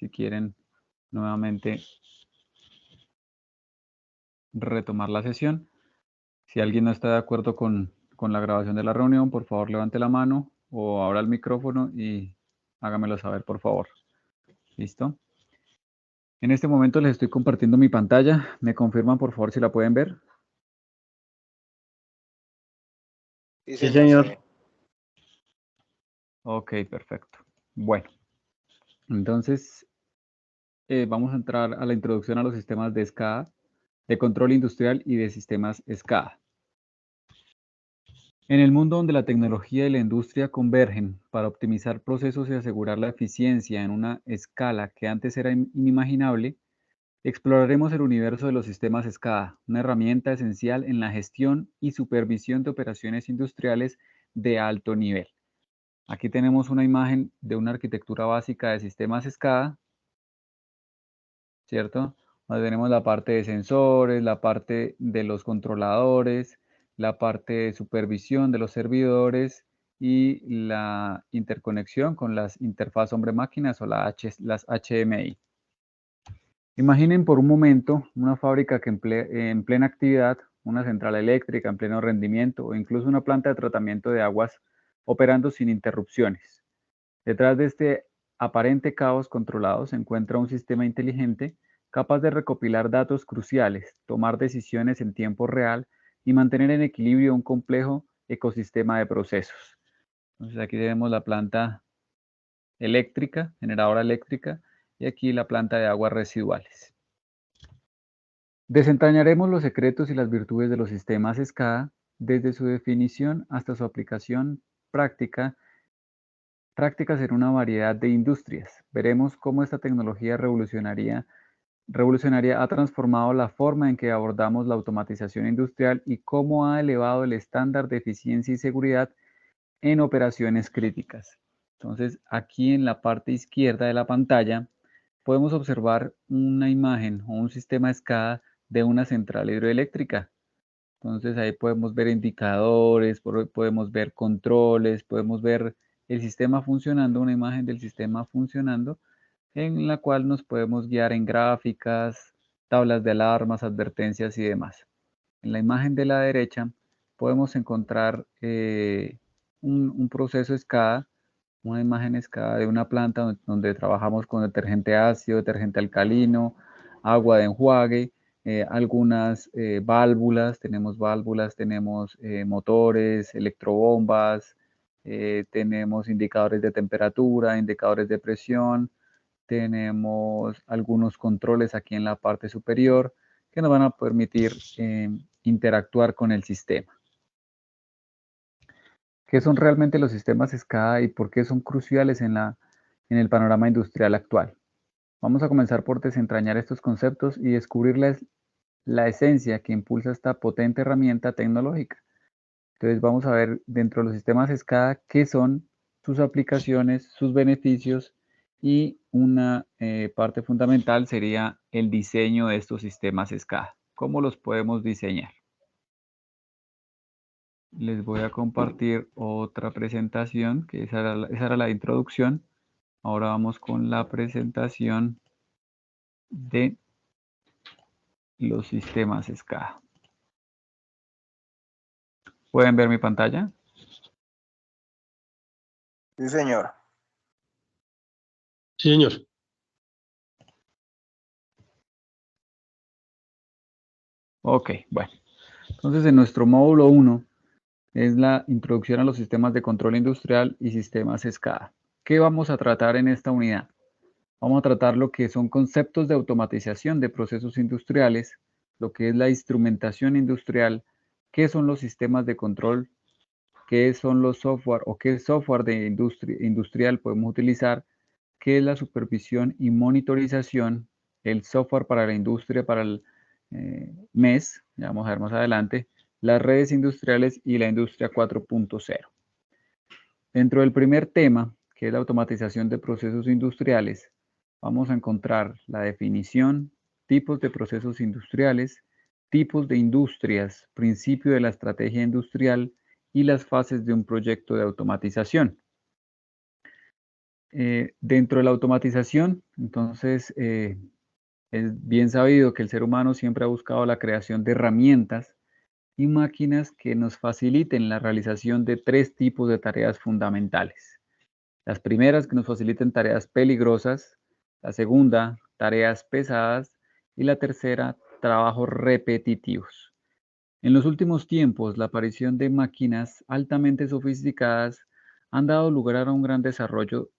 si quieren nuevamente retomar la sesión. Si alguien no está de acuerdo con la grabación de la reunión, por favor levante la mano o abra el micrófono y hágamelo saber, por favor. ¿Listo? En este momento les estoy compartiendo mi pantalla. ¿Me confirman, por favor, si la pueden ver? Sí, Sí, señor. señor. Ok, perfecto. Bueno, entonces vamos a entrar a la introducción a los sistemas de SCADA, de control industrial y de sistemas SCADA. En el mundo donde la tecnología y la industria convergen para optimizar procesos y asegurar la eficiencia en una escala que antes era inimaginable, exploraremos el universo de los sistemas SCADA, una herramienta esencial en la gestión y supervisión de operaciones industriales de alto nivel. Aquí tenemos una imagen de una arquitectura básica de sistemas SCADA, ¿cierto? Donde tenemos la parte de sensores, la parte de los controladores, la parte de supervisión de los servidores y la interconexión con las interfaz hombre-máquinas o las HMI. Imaginen por un momento una fábrica que en plena actividad, una central eléctrica en pleno rendimiento o incluso una planta de tratamiento de aguas operando sin interrupciones. Detrás de este aparente caos controlado se encuentra un sistema inteligente capaz de recopilar datos cruciales, tomar decisiones en tiempo real y mantener en equilibrio un complejo ecosistema de procesos. Entonces aquí tenemos la planta eléctrica, generadora eléctrica, y aquí la planta de aguas residuales. Desentrañaremos los secretos y las virtudes de los sistemas SCADA desde su definición hasta su aplicación prácticas en una variedad de industrias. Veremos cómo esta tecnología revolucionaria ha transformado la forma en que abordamos la automatización industrial y cómo ha elevado el estándar de eficiencia y seguridad en operaciones críticas. Entonces, aquí en la parte izquierda de la pantalla podemos observar una imagen o un sistema SCADA de una central hidroeléctrica. Entonces ahí podemos ver indicadores, podemos ver controles, podemos ver el sistema funcionando, una imagen del sistema funcionando, en la cual nos podemos guiar en gráficas, tablas de alarmas, advertencias y demás. En la imagen de la derecha podemos encontrar un proceso SCADA, una imagen SCADA de una planta donde trabajamos con detergente ácido, detergente alcalino, agua de enjuague, algunas válvulas, tenemos motores, electrobombas, tenemos indicadores de temperatura, indicadores de presión, tenemos algunos controles aquí en la parte superior que nos van a permitir interactuar con el sistema. ¿Qué son realmente los sistemas SCADA y por qué son cruciales en el panorama industrial actual? Vamos a comenzar por desentrañar estos conceptos y descubrirles la esencia que impulsa esta potente herramienta tecnológica. Entonces vamos a ver dentro de los sistemas SCADA qué son sus aplicaciones, sus beneficios y una parte fundamental sería el diseño de estos sistemas SCADA. ¿Cómo los podemos diseñar? Les voy a compartir otra presentación, que esa era la introducción. Ahora vamos con la presentación de los sistemas SCADA. ¿Pueden ver mi pantalla? Sí, señor. Sí, señor. Ok, bueno. Entonces en nuestro módulo 1 es la introducción a los sistemas de control industrial y sistemas SCADA. ¿Qué vamos a tratar en esta unidad? Vamos a tratar lo que son conceptos de automatización de procesos industriales, lo que es la instrumentación industrial, qué son los sistemas de control, qué son los software o qué software de industrial podemos utilizar, qué es la supervisión y monitorización, el software para la industria, para el MES, ya vamos a ver más adelante, las redes industriales y la industria 4.0. Dentro del primer tema, que es la automatización de procesos industriales, vamos a encontrar la definición, tipos de procesos industriales, tipos de industrias, principio de la estrategia industrial y las fases de un proyecto de automatización. Dentro de la automatización, entonces, es bien sabido que el ser humano siempre ha buscado la creación de herramientas y máquinas que nos faciliten la realización de tres tipos de tareas fundamentales. Las primeras, que nos faciliten tareas peligrosas; la segunda, tareas pesadas; y la tercera, trabajos repetitivos. En los últimos tiempos, la aparición de máquinas altamente sofisticadas han dado lugar a un gran desarrollo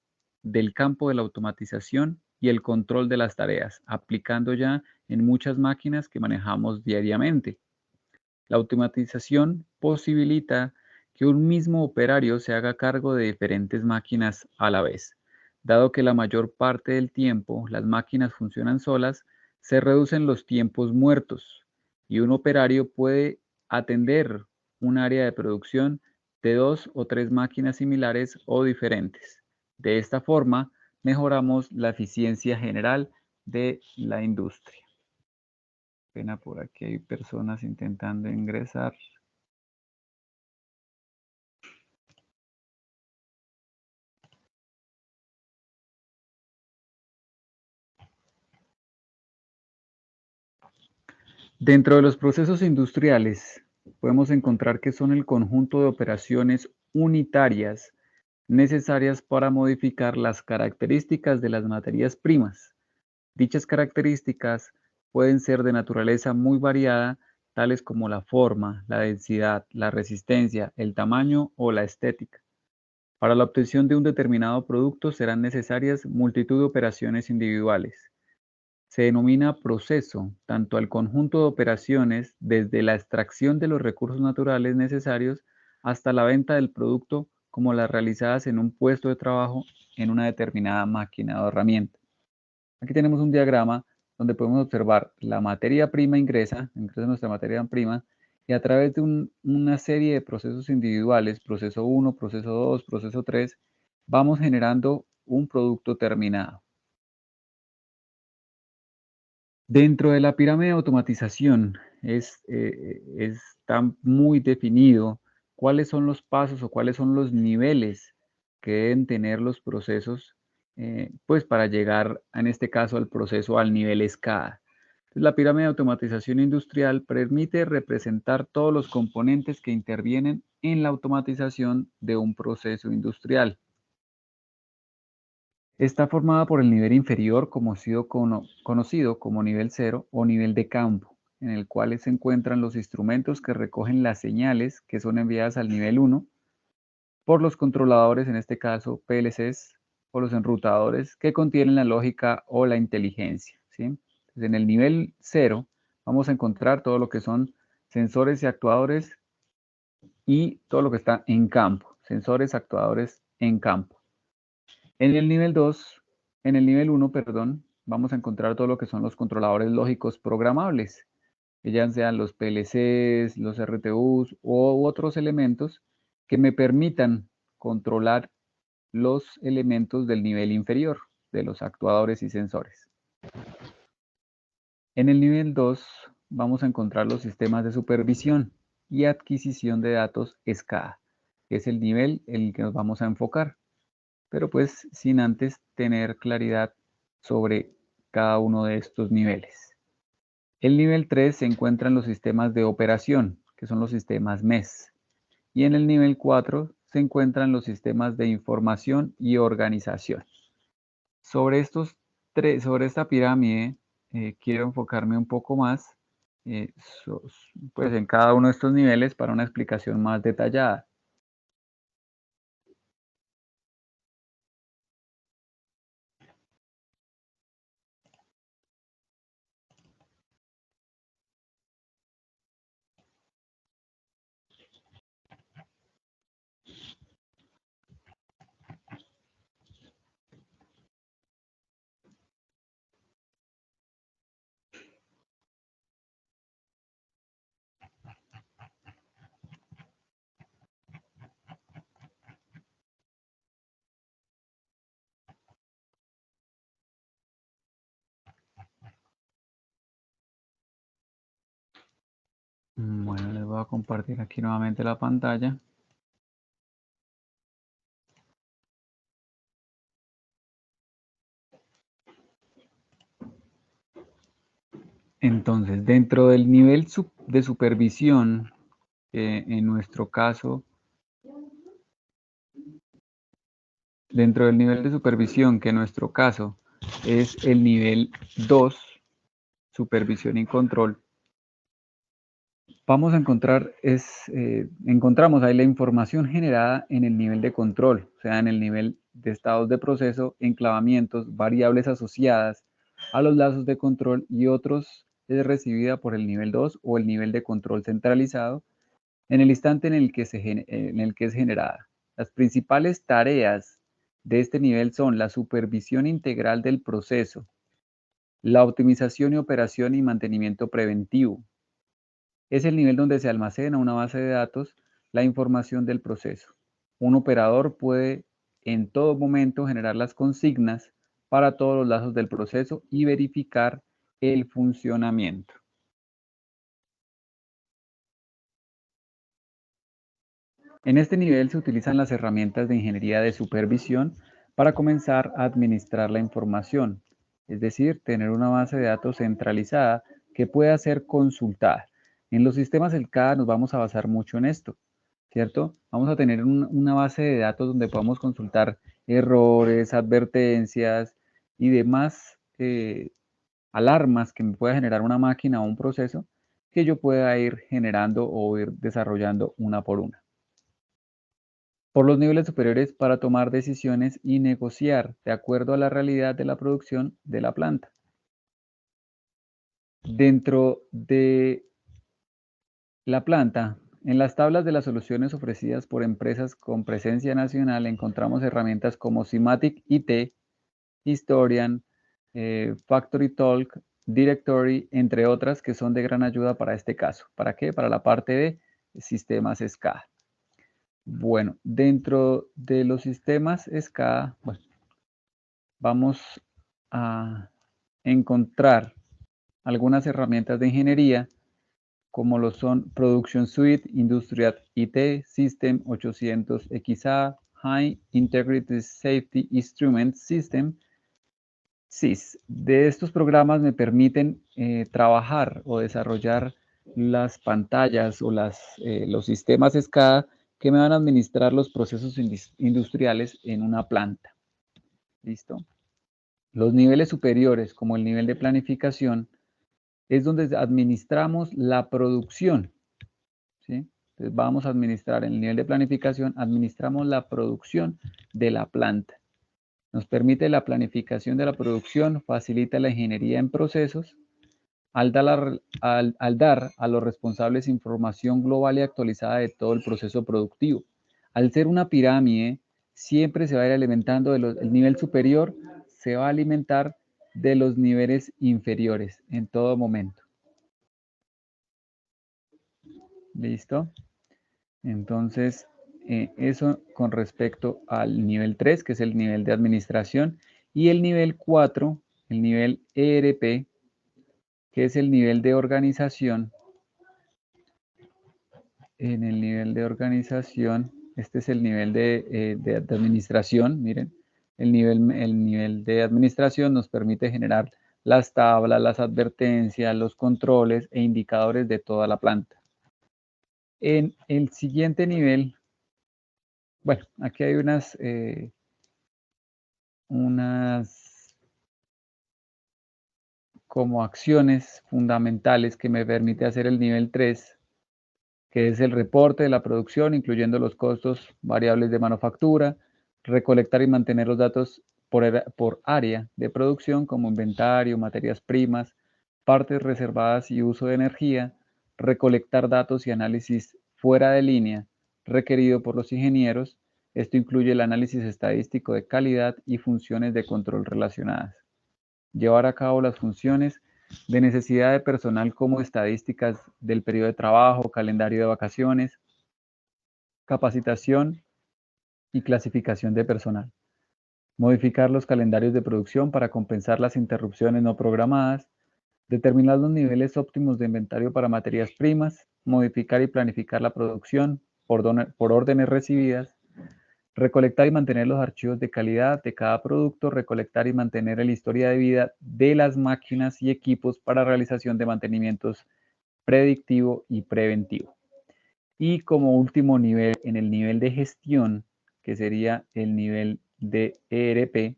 del campo de la automatización y el control de las tareas, aplicando ya en muchas máquinas que manejamos diariamente. La automatización posibilita que un mismo operario se haga cargo de diferentes máquinas a la vez. Dado que la mayor parte del tiempo las máquinas funcionan solas, se reducen los tiempos muertos y un operario puede atender un área de producción de dos o tres máquinas similares o diferentes. De esta forma, mejoramos la eficiencia general de la industria. Pena, por aquí hay personas intentando ingresar. Dentro de los procesos industriales, podemos encontrar que son el conjunto de operaciones unitarias necesarias para modificar las características de las materias primas. Dichas características pueden ser de naturaleza muy variada, tales como la forma, la densidad, la resistencia, el tamaño o la estética. Para la obtención de un determinado producto serán necesarias multitud de operaciones individuales. Se denomina proceso tanto al conjunto de operaciones desde la extracción de los recursos naturales necesarios hasta la venta del producto, como las realizadas en un puesto de trabajo en una determinada máquina o herramienta. Aquí tenemos un diagrama donde podemos observar la materia prima ingresa nuestra materia prima, y a través de una serie de procesos individuales, proceso 1, proceso 2, proceso 3, vamos generando un producto terminado. Dentro de la pirámide de automatización está muy definido cuáles son los pasos o cuáles son los niveles que deben tener los procesos, pues para llegar, en este caso, al proceso al nivel SCADA. La pirámide de automatización industrial permite representar todos los componentes que intervienen en la automatización de un proceso industrial. Está formada por el nivel inferior, conocido como nivel 0 o nivel de campo, en el cual se encuentran los instrumentos que recogen las señales que son enviadas al nivel 1 por los controladores, en este caso PLCs, o los enrutadores que contienen la lógica o la inteligencia, ¿sí? Entonces, en el nivel 0 vamos a encontrar todo lo que son sensores y actuadores y todo lo que está en campo, sensores, actuadores en campo. En el nivel 2, en el nivel 1, perdón, vamos a encontrar todo lo que son los controladores lógicos programables, que ya sean los PLCs, los RTUs u otros elementos que me permitan controlar los elementos del nivel inferior, de los actuadores y sensores. En el nivel 2 vamos a encontrar los sistemas de supervisión y adquisición de datos SCADA, que es el nivel en el que nos vamos a enfocar, pero pues sin antes tener claridad sobre cada uno de estos niveles. El nivel 3 se encuentran los sistemas de operación, que son los sistemas MES, y en el nivel 4 se encuentran los sistemas de información y organización. Sobre sobre esta pirámide, quiero enfocarme un poco más, pues en cada uno de estos niveles para una explicación más detallada. Bueno, les voy a compartir aquí nuevamente la pantalla. Entonces, dentro del nivel de supervisión, en nuestro caso, dentro del nivel de supervisión, que en nuestro caso es el nivel 2, supervisión y control, vamos a encontrar, encontramos ahí la información generada en el nivel de control, o sea, en el nivel de estados de proceso, enclavamientos, variables asociadas a los lazos de control y otros es recibida por el nivel 2 o el nivel de control centralizado en el instante en el que es generada. Las principales tareas de este nivel son la supervisión integral del proceso, la optimización y operación y mantenimiento preventivo. Es el nivel donde se almacena una base de datos la información del proceso. Un operador puede en todo momento generar las consignas para todos los lazos del proceso y verificar el funcionamiento. En este nivel se utilizan las herramientas de ingeniería de supervisión para comenzar a administrar la información, es decir, tener una base de datos centralizada que pueda ser consultada. En los sistemas SCADA nos vamos a basar mucho en esto, ¿cierto? Vamos a tener una base de datos donde podamos consultar errores, advertencias y demás alarmas que me pueda generar una máquina o un proceso que yo pueda ir generando o ir desarrollando una por una. Por los niveles superiores para tomar decisiones y negociar de acuerdo a la realidad de la producción de la planta. Dentro de la planta, en las tablas de las soluciones ofrecidas por empresas con presencia nacional encontramos herramientas como Simatic IT, Historian, Factory Talk, Directory, entre otras que son de gran ayuda para este caso. ¿Para qué? Para la parte de sistemas SCADA. Bueno, dentro de los sistemas SCADA, bueno, vamos a encontrar algunas herramientas de ingeniería como lo son Production Suite, Industrial IT, System 800XA, High Integrity Safety Instrument System, SIS. De estos programas me permiten trabajar o desarrollar las pantallas o los sistemas SCADA que me van a administrar los procesos industriales en una planta. ¿Listo? Los niveles superiores, como el nivel de planificación, es donde administramos la producción, ¿sí? Entonces vamos a administrar en el nivel de planificación, administramos la producción de la planta. Nos permite la planificación de la producción, facilita la ingeniería en procesos, al dar a los responsables información global y actualizada de todo el proceso productivo. Al ser una pirámide, siempre se va a ir alimentando el nivel superior, se va a alimentar de los niveles inferiores en todo momento. ¿Listo? Entonces, eso con respecto al nivel 3, que es el nivel de administración, y el nivel 4, el nivel ERP, que es el nivel de organización. En el nivel de organización, este es el nivel de administración, miren, el nivel de administración nos permite generar las tablas, las advertencias, los controles e indicadores de toda la planta. En el siguiente nivel, bueno, aquí hay unas como acciones fundamentales que me permite hacer el nivel 3, que es el reporte de la producción, incluyendo los costos variables de manufactura, recolectar y mantener los datos por área de producción como inventario, materias primas, partes reservadas y uso de energía, recolectar datos y análisis fuera de línea requerido por los ingenieros. Esto incluye el análisis estadístico de calidad y funciones de control relacionadas. Llevar a cabo las funciones de necesidad de personal como estadísticas del periodo de trabajo, calendario de vacaciones, capacitación y clasificación de personal. Modificar los calendarios de producción para compensar las interrupciones no programadas. Determinar los niveles óptimos de inventario para materias primas. Modificar y planificar la producción por órdenes recibidas. Recolectar y mantener los archivos de calidad de cada producto, recolectar y mantener la historia de vida de las máquinas y equipos para realización de mantenimientos predictivo y preventivo. Y como último nivel, en el nivel de gestión, que sería el nivel de ERP,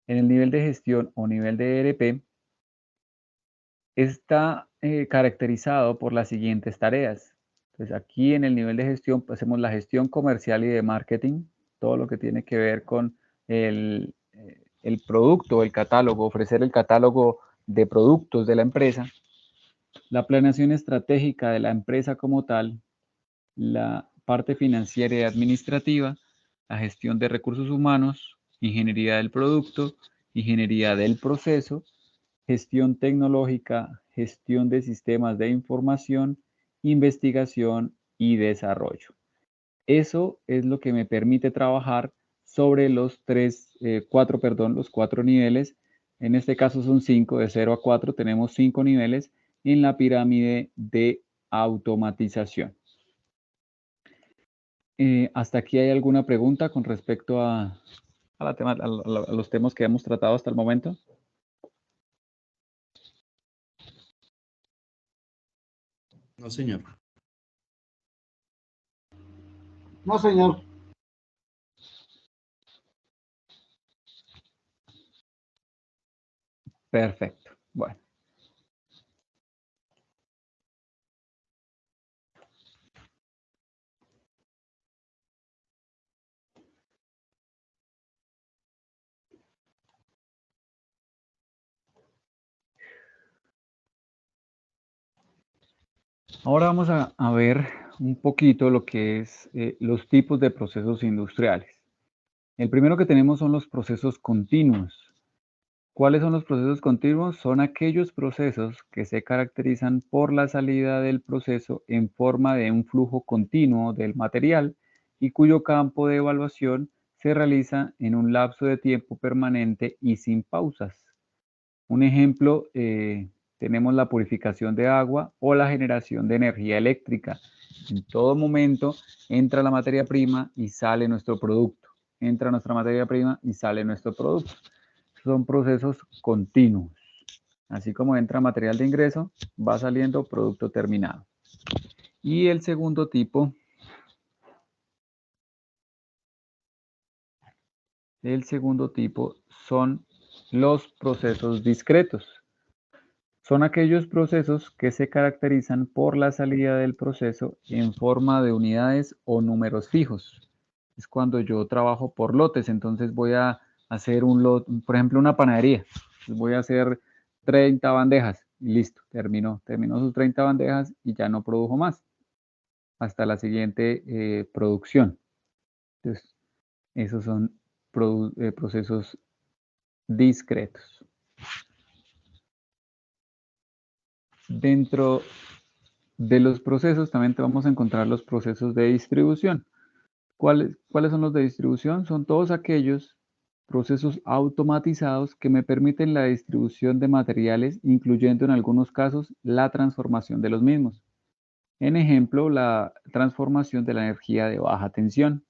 en el nivel de gestión o nivel de ERP, está caracterizado por las siguientes tareas. Entonces aquí en el nivel de gestión pues, hacemos la gestión comercial y de marketing, todo lo que tiene que ver con el producto, el catálogo, ofrecer el catálogo de productos de la empresa, la planeación estratégica de la empresa como tal, la parte financiera y administrativa, la gestión de recursos humanos, ingeniería del producto, ingeniería del proceso, gestión tecnológica, gestión de sistemas de información, investigación y desarrollo. Eso es lo que me permite trabajar sobre los cuatro niveles. En este caso son 5, de 0 a 4 tenemos 5 niveles en la pirámide de automatización. ¿Hasta aquí hay alguna pregunta con respecto a los temas que hemos tratado hasta el momento? No, señor. No, señor. Perfecto. Bueno. Ahora vamos a ver un poquito lo que es los tipos de procesos industriales. El primero que tenemos son los procesos continuos. ¿Cuáles son los procesos continuos? Son aquellos procesos que se caracterizan por la salida del proceso en forma de un flujo continuo del material y cuyo campo de evaluación se realiza en un lapso de tiempo permanente y sin pausas. Un ejemplo, tenemos la purificación de agua o la generación de energía eléctrica. En todo momento entra la materia prima y sale nuestro producto. Entra nuestra materia prima y sale nuestro producto. Son procesos continuos. Así como entra material de ingreso, va saliendo producto terminado. Y el segundo tipo son los procesos discretos. Son aquellos procesos que se caracterizan por la salida del proceso en forma de unidades o números fijos. Es cuando yo trabajo por lotes, entonces voy a hacer un lote, por ejemplo, una panadería. Entonces voy a hacer 30 bandejas y listo, terminó sus 30 bandejas y ya no produjo más hasta la siguiente producción. Entonces, esos son procesos discretos. Dentro de los procesos también te vamos a encontrar los procesos de distribución. ¿Cuáles son los de distribución? Son todos aquellos procesos automatizados que me permiten la distribución de materiales, incluyendo en algunos casos la transformación de los mismos. En ejemplo, la transformación de la energía de baja tensión.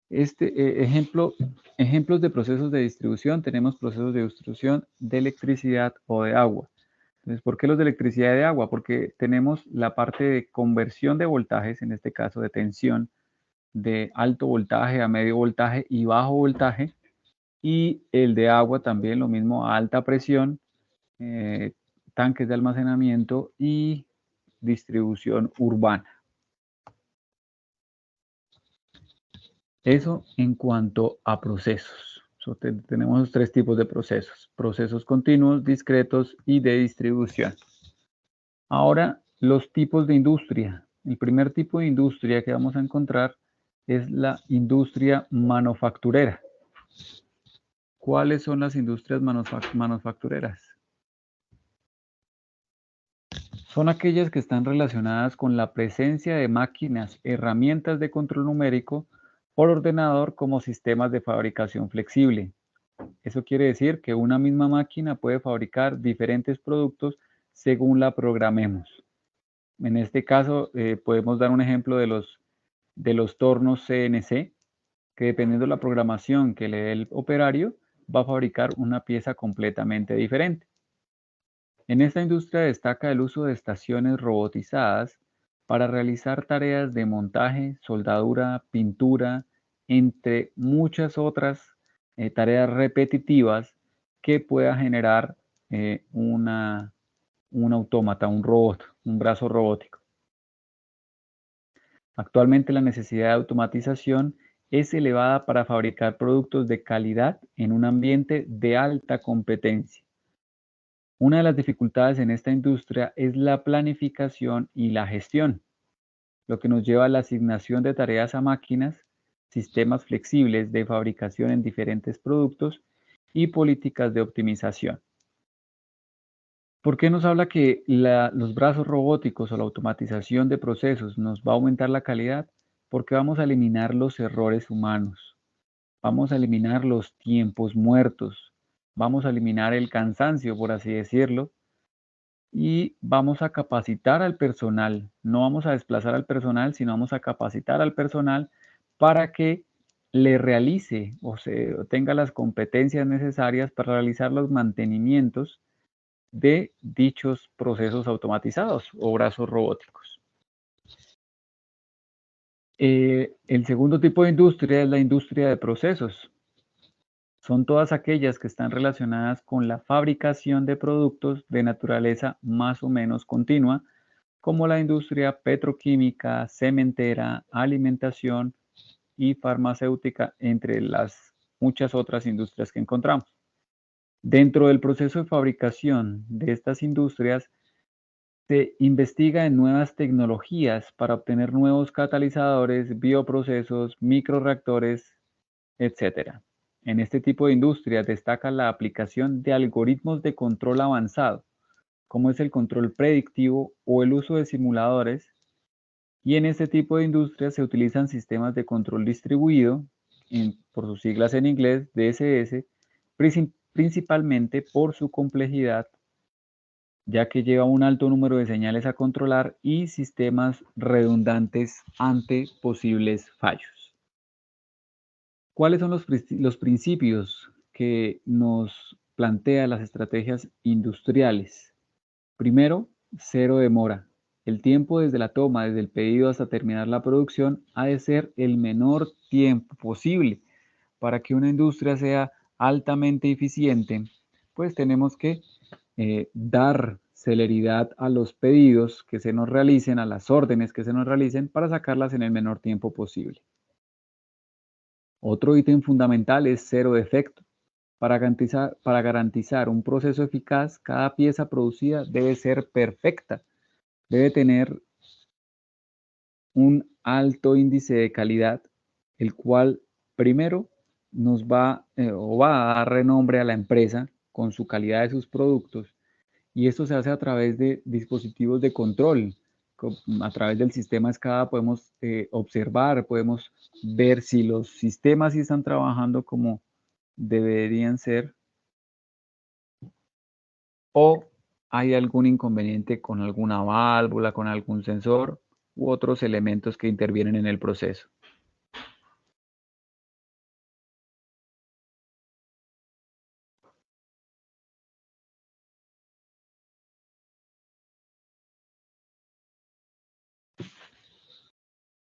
Ejemplos de procesos de distribución, tenemos procesos de distribución de electricidad o de agua. Entonces, ¿por qué los de electricidad y de agua? Porque tenemos la parte de conversión de voltajes, en este caso de tensión, de alto voltaje a medio voltaje y bajo voltaje, y el de agua también lo mismo a alta presión, tanques de almacenamiento y distribución urbana. Eso en cuanto a procesos. Tenemos tres tipos de procesos: procesos continuos, discretos y de distribución. Ahora, los tipos de industria. El primer tipo de industria que vamos a encontrar es la industria manufacturera. ¿Cuáles son las industrias manufactureras? Son aquellas que están relacionadas con la presencia de máquinas, herramientas de control numérico por ordenador como sistemas de fabricación flexible. Eso quiere decir que una misma máquina puede fabricar diferentes productos según la programemos. En este caso, podemos dar un ejemplo de los de los tornos CNC, que dependiendo de la programación que le dé el operario, va a fabricar una pieza completamente diferente. En esta industria destaca el uso de estaciones robotizadas para realizar tareas de montaje, soldadura, pintura, entre muchas otras tareas repetitivas que pueda generar un autómata, un robot, un brazo robótico. Actualmente la necesidad de automatización es elevada para fabricar productos de calidad en un ambiente de alta competencia. Una de las dificultades en esta industria es la planificación y la gestión, lo que nos lleva a la asignación de tareas a máquinas, sistemas flexibles de fabricación en diferentes productos y políticas de optimización. ¿Por qué nos habla que los brazos robóticos o la automatización de procesos nos va a aumentar la calidad? Porque vamos a eliminar los errores humanos, vamos a eliminar los tiempos muertos, vamos a eliminar el cansancio, por así decirlo, y vamos a capacitar al personal. No vamos a desplazar al personal, sino vamos a capacitar al personal para que le realice o tenga las competencias necesarias para realizar los mantenimientos de dichos procesos automatizados o brazos robóticos. El segundo tipo de industria es la industria de procesos. Son todas aquellas que están relacionadas con la fabricación de productos de naturaleza más o menos continua, como la industria petroquímica, cementera, alimentación y farmacéutica, entre las muchas otras industrias que encontramos. Dentro del proceso de fabricación de estas industrias, se investiga en nuevas tecnologías para obtener nuevos catalizadores, bioprocesos, microreactores, etc. En este tipo de industrias destaca la aplicación de algoritmos de control avanzado, como es el control predictivo o el uso de simuladores, y en este tipo de industrias se utilizan sistemas de control distribuido, por sus siglas en inglés, DSS, principalmente por su complejidad, ya que lleva un alto número de señales a controlar y sistemas redundantes ante posibles fallos. ¿Cuáles son los principios que nos plantea las estrategias industriales? Primero, cero demora. El tiempo desde la toma, desde el pedido hasta terminar la producción, ha de ser el menor tiempo posible. Para que una industria sea altamente eficiente, pues tenemos que dar celeridad a los pedidos que se nos realicen, a las órdenes que se nos realicen, para sacarlas en el menor tiempo posible. Otro ítem fundamental es cero defecto. Para garantizar un proceso eficaz, cada pieza producida debe ser perfecta, debe tener un alto índice de calidad, el cual primero nos va a dar renombre a la empresa con su calidad de sus productos, y esto se hace a través de dispositivos de control. A través del sistema SCADA podemos observar, podemos ver si los sistemas sí están trabajando como deberían ser, o hay algún inconveniente con alguna válvula, con algún sensor u otros elementos que intervienen en el proceso.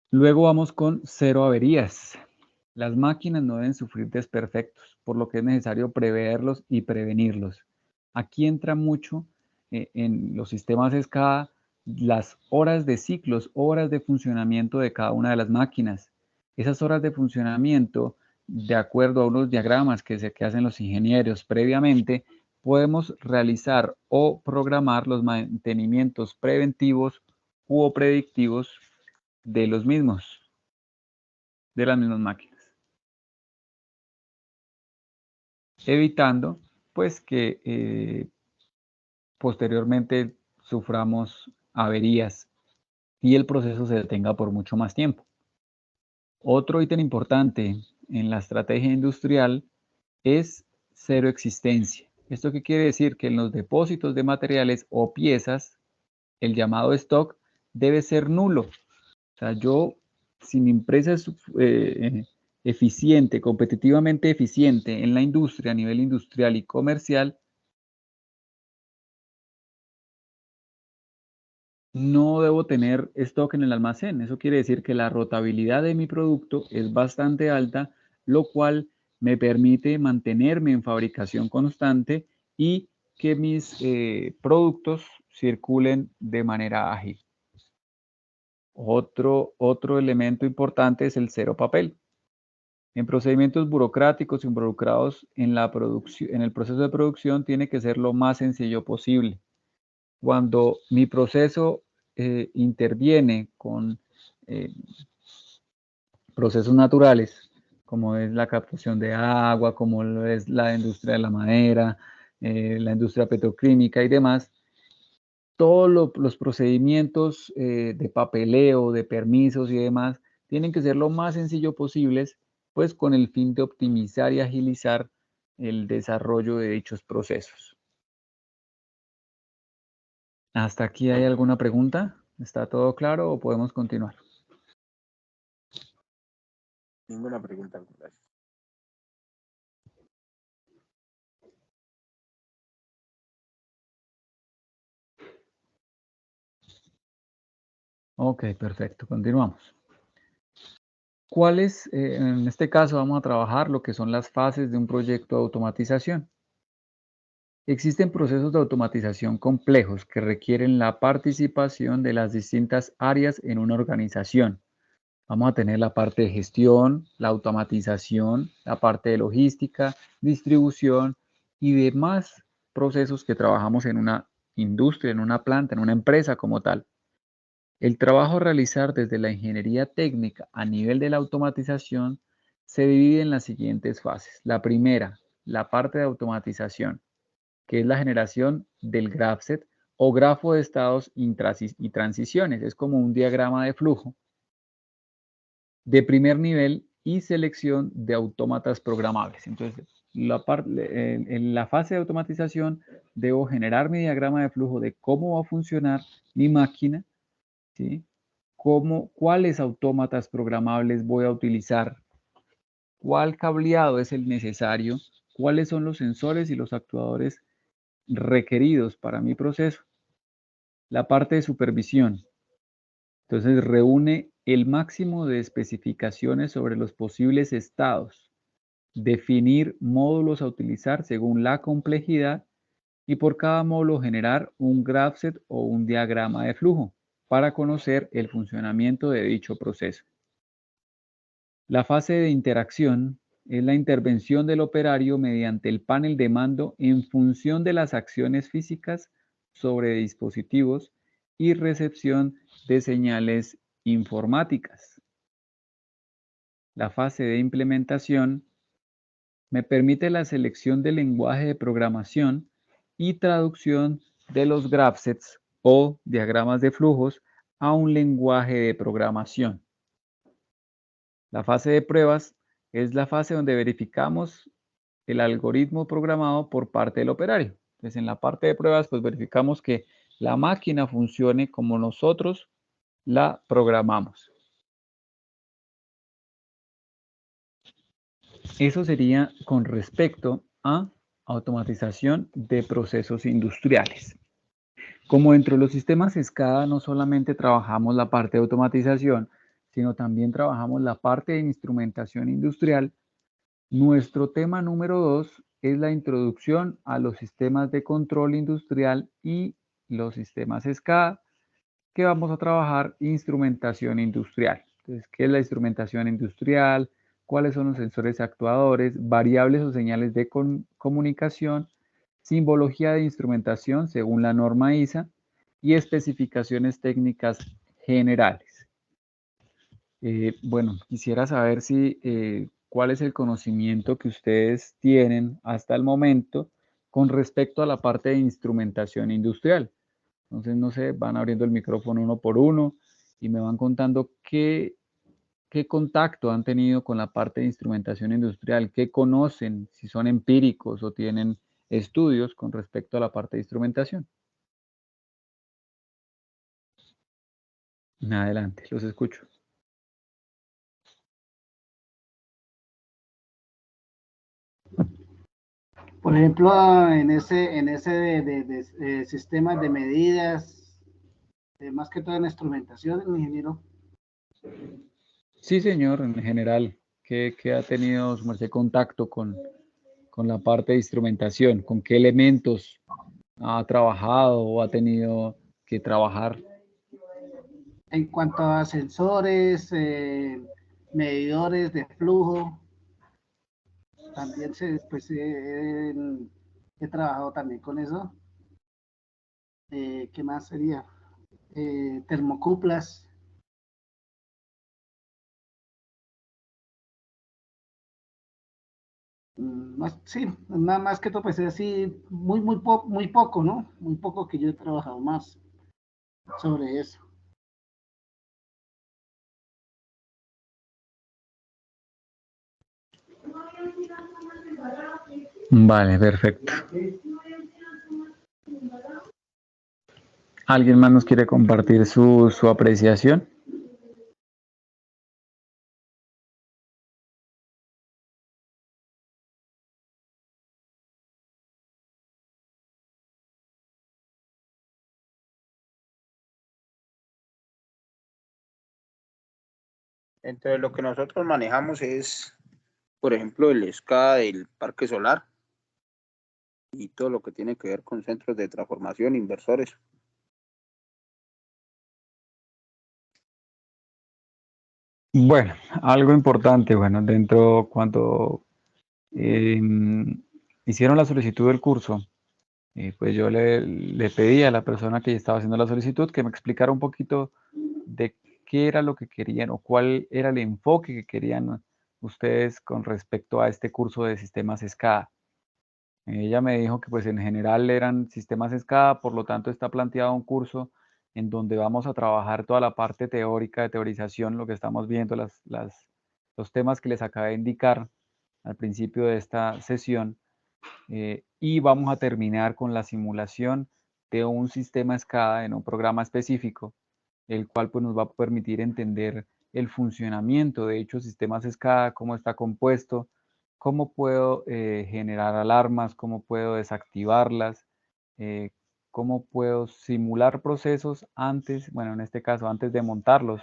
Luego vamos con cero averías. Las máquinas no deben sufrir desperfectos, por lo que es necesario preverlos y prevenirlos. Aquí entra mucho en los sistemas SCADA las horas de ciclos, horas de funcionamiento de cada una de las máquinas. Esas horas de funcionamiento, de acuerdo a unos diagramas que hacen los ingenieros previamente, podemos realizar o programar los mantenimientos preventivos u predictivos de los mismos, de las mismas máquinas, evitando pues que posteriormente suframos averías y el proceso se detenga por mucho más tiempo. Otro ítem importante en la estrategia industrial es cero existencia. ¿Esto qué quiere decir? Que en los depósitos de materiales o piezas, el llamado stock debe ser nulo. O sea, yo Si mi empresa es eficiente, competitivamente eficiente en la industria, a nivel industrial y comercial, no debo tener stock en el almacén. Eso quiere decir que la rotabilidad de mi producto es bastante alta, lo cual me permite mantenerme en fabricación constante y que mis productos circulen de manera ágil. Otro elemento importante es el cero papel. En procedimientos burocráticos involucrados en la producción, en el proceso de producción, tiene que ser lo más sencillo posible. Cuando mi proceso interviene con procesos naturales, como es la captación de agua, como es la industria de la madera, la industria petroquímica y demás, todos los procedimientos de papeleo, de permisos y demás, tienen que ser lo más sencillo posibles, pues con el fin de optimizar y agilizar el desarrollo de dichos procesos. ¿Hasta aquí hay alguna pregunta? ¿Está todo claro o podemos continuar? Ninguna pregunta. Gracias. Ok, perfecto. Continuamos. En este caso vamos a trabajar lo que son las fases de un proyecto de automatización. Existen procesos de automatización complejos que requieren la participación de las distintas áreas en una organización. Vamos a tener la parte de gestión, la automatización, la parte de logística, distribución y demás procesos que trabajamos en una industria, en una planta, en una empresa como tal. El trabajo a realizar desde la ingeniería técnica a nivel de la automatización se divide en las siguientes fases. La primera, la parte de automatización, que es la generación del grafset o grafo de estados y transiciones. Es como un diagrama de flujo de primer nivel y selección de autómatas programables. Entonces, en la fase de automatización debo generar mi diagrama de flujo de cómo va a funcionar mi máquina, ¿sí? Cuáles autómatas programables voy a utilizar, cuál cableado es el necesario, cuáles son los sensores y los actuadores requeridos para mi proceso. La parte de supervisión. Entonces reúne el máximo de especificaciones sobre los posibles estados, definir módulos a utilizar según la complejidad y por cada módulo generar un grafset o un diagrama de flujo para conocer el funcionamiento de dicho proceso. La fase de interacción es la intervención del operario mediante el panel de mando en función de las acciones físicas sobre dispositivos y recepción de señales informáticas. La fase de implementación me permite la selección del lenguaje de programación y traducción de los grafsets o diagramas de flujos a un lenguaje de programación. La fase de pruebas es la fase donde verificamos el algoritmo programado por parte del operario. Entonces, en la parte de pruebas, pues verificamos que la máquina funcione como nosotros la programamos. Eso sería con respecto a automatización de procesos industriales. Como dentro de los sistemas SCADA no solamente trabajamos la parte de automatización, sino también trabajamos la parte de instrumentación industrial, nuestro tema número 2 es la introducción a los sistemas de control industrial y los sistemas SCADA, que vamos a trabajar instrumentación industrial. Entonces, ¿qué es la instrumentación industrial? ¿Cuáles son los sensores actuadores? Variables o señales de comunicación, simbología de instrumentación según la norma ISA y especificaciones técnicas generales. Bueno, quisiera saber cuál es el conocimiento que ustedes tienen hasta el momento con respecto a la parte de instrumentación industrial. Entonces, no sé, van abriendo el micrófono uno por uno y me van contando qué contacto han tenido con la parte de instrumentación industrial, qué conocen, si son empíricos o tienen estudios con respecto a la parte de instrumentación. Adelante, los escucho. Por ejemplo, en ese de sistemas de medidas, más que todo en instrumentación, ingeniero. Sí, señor, en general, ¿qué ha tenido su merced contacto con la parte de instrumentación? ¿Con qué elementos ha trabajado o ha tenido que trabajar? En cuanto a sensores, medidores de flujo, también pues, he trabajado también con eso. ¿Qué más sería? Termocuplas. Sí, nada más que todo, pues es así, muy poco, ¿no? Muy poco que yo he trabajado más sobre eso. Vale, perfecto. ¿Alguien más nos quiere compartir su apreciación? Entonces, lo que nosotros manejamos es, por ejemplo, el SCADA del parque solar y todo lo que tiene que ver con centros de transformación, inversores. Bueno, algo importante, bueno, cuando hicieron la solicitud del curso, pues yo le pedí a la persona que estaba haciendo la solicitud que me explicara un poquito de qué era lo que querían o cuál era el enfoque que querían ustedes con respecto a este curso de sistemas SCADA. Ella me dijo que pues en general eran sistemas SCADA, por lo tanto está planteado un curso en donde vamos a trabajar toda la parte teórica de teorización, lo que estamos viendo, los temas que les acabé de indicar al principio de esta sesión, y vamos a terminar con la simulación de un sistema SCADA en un programa específico, el cual pues, nos va a permitir entender el funcionamiento de dichos sistemas SCADA, cómo está compuesto, cómo puedo generar alarmas, cómo puedo desactivarlas, eh, cómo puedo simular procesos antes, bueno, en este caso, antes de montarlos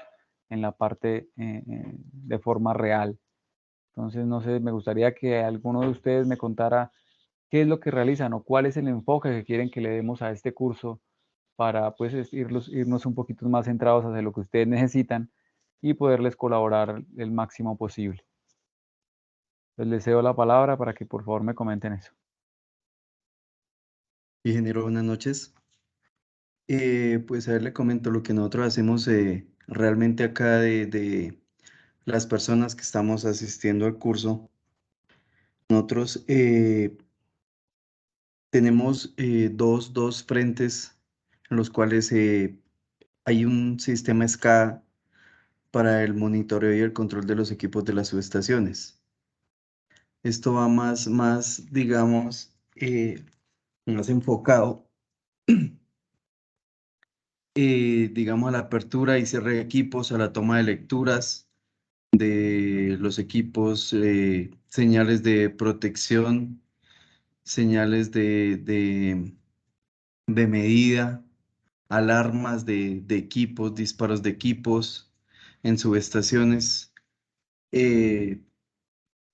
en la parte de forma real. Entonces, no sé, me gustaría que alguno de ustedes me contara qué es lo que realizan o cuál es el enfoque que quieren que le demos a este curso para pues irnos un poquito más centrados hacia lo que ustedes necesitan y poderles colaborar el máximo posible. Les cedo la palabra para que por favor me comenten eso. Ingeniero, buenas noches. Pues a ver, le comento lo que nosotros hacemos realmente acá de las personas que estamos asistiendo al curso. Nosotros tenemos dos frentes en los cuales hay un sistema SCADA para el monitoreo y el control de los equipos de las subestaciones. Esto va más digamos, más enfocado, digamos, a la apertura y cierre de equipos, a la toma de lecturas de los equipos, señales de protección, señales de medida, alarmas de equipos, disparos de equipos en subestaciones.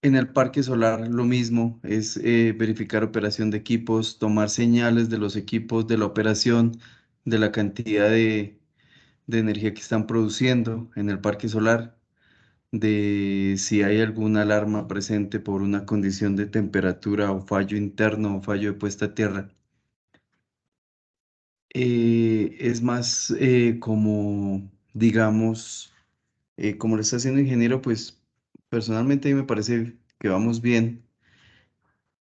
En el parque solar lo mismo, es verificar operación de equipos, tomar señales de los equipos, de la operación, de la cantidad de energía que están produciendo en el parque solar, de si hay alguna alarma presente por una condición de temperatura o fallo interno o fallo de puesta a tierra. Es más como, digamos, como lo está haciendo ingeniero, pues personalmente a mí me parece que vamos bien.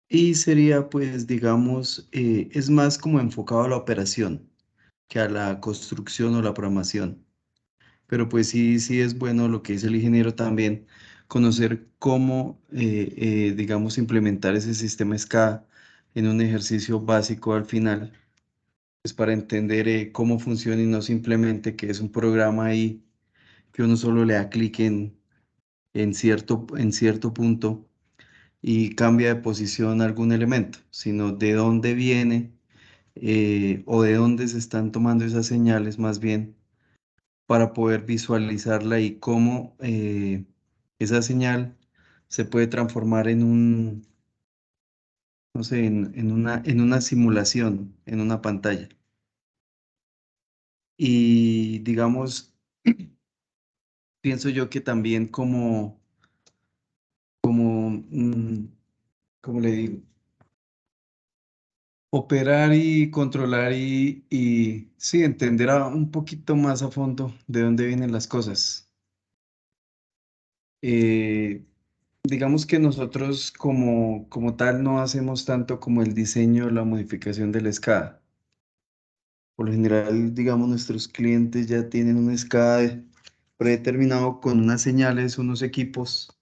Y sería, pues, digamos, es más como enfocado a la operación que a la construcción o la programación. Pero pues sí es bueno lo que dice el ingeniero también, conocer cómo, digamos, implementar ese sistema SCADA en un ejercicio básico al final, pues para entender cómo funciona y no simplemente que es un programa ahí que uno solo le da clic en cierto punto y cambia de posición algún elemento, sino de dónde viene o de dónde se están tomando esas señales más bien para poder visualizarla y cómo esa señal se puede transformar en un, no sé, en una simulación, en una pantalla. Y digamos, pienso yo que también ¿cómo le digo? Operar y controlar y sí, entender un poquito más a fondo de dónde vienen las cosas. Eh, digamos que nosotros como tal no hacemos tanto como el diseño o la modificación de la escala. Por lo general, digamos, nuestros clientes ya tienen una escala predeterminado con unas señales, unos equipos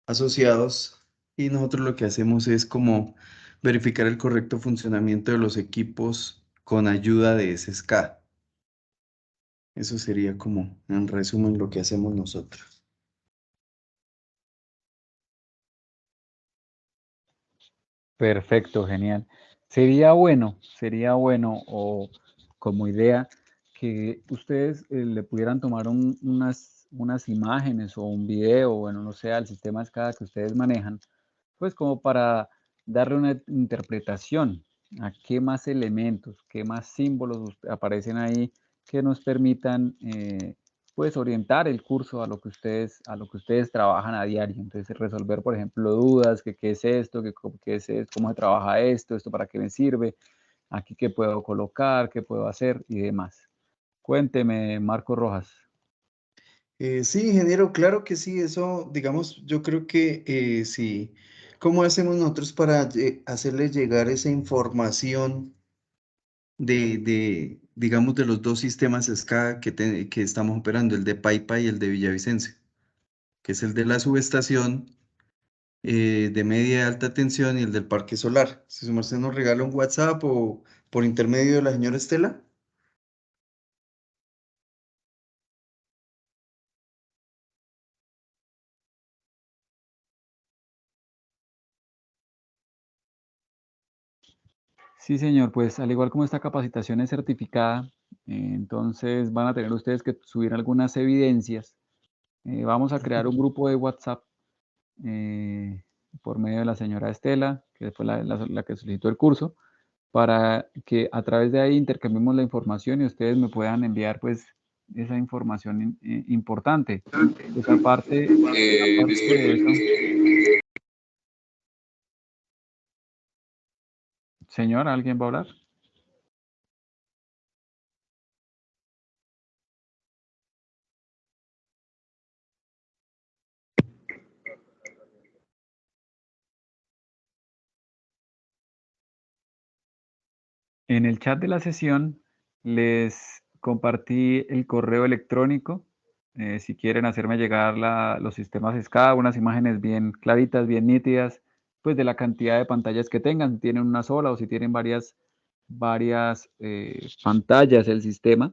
asociados y nosotros lo que hacemos es como verificar el correcto funcionamiento de los equipos con ayuda de ese SCADA. Eso sería como en resumen lo que hacemos nosotros. Perfecto, genial. Sería bueno o como idea que ustedes le pudieran tomar unas imágenes o un video, bueno, no sé, al sistema SCADA que ustedes manejan, pues como para darle una interpretación a qué más elementos, qué más símbolos aparecen ahí que nos permitan pues orientar el curso a lo que ustedes trabajan a diario. Entonces resolver, por ejemplo, dudas, que qué es esto, qué es esto, cómo se trabaja esto para qué me sirve, aquí qué puedo colocar, qué puedo hacer y demás. Cuénteme, Marco Rojas. Sí, ingeniero, claro que sí, eso, digamos, yo creo que sí. ¿Cómo hacemos nosotros para hacerle llegar esa información digamos, de los dos sistemas SCADA que estamos operando, el de Paipa y el de Villavicencio, que es el de la subestación de media y alta tensión y el del parque solar? Si su merced nos regala un WhatsApp o por intermedio de la señora Estela. Sí, señor, pues al igual como esta capacitación es certificada, entonces van a tener ustedes que subir algunas evidencias. Vamos a crear un grupo de WhatsApp eh, por medio de la señora Estela, que fue la que solicitó el curso, para que a través de ahí intercambiemos la información y ustedes me puedan enviar pues esa información importante. Pues aparte de eso, señor, ¿alguien va a hablar? En el chat de la sesión les compartí el correo electrónico. Si quieren hacerme llegar los sistemas SCADA, unas imágenes bien claritas, bien nítidas, pues de la cantidad de pantallas que tengan, si tienen una sola o si tienen varias pantallas el sistema,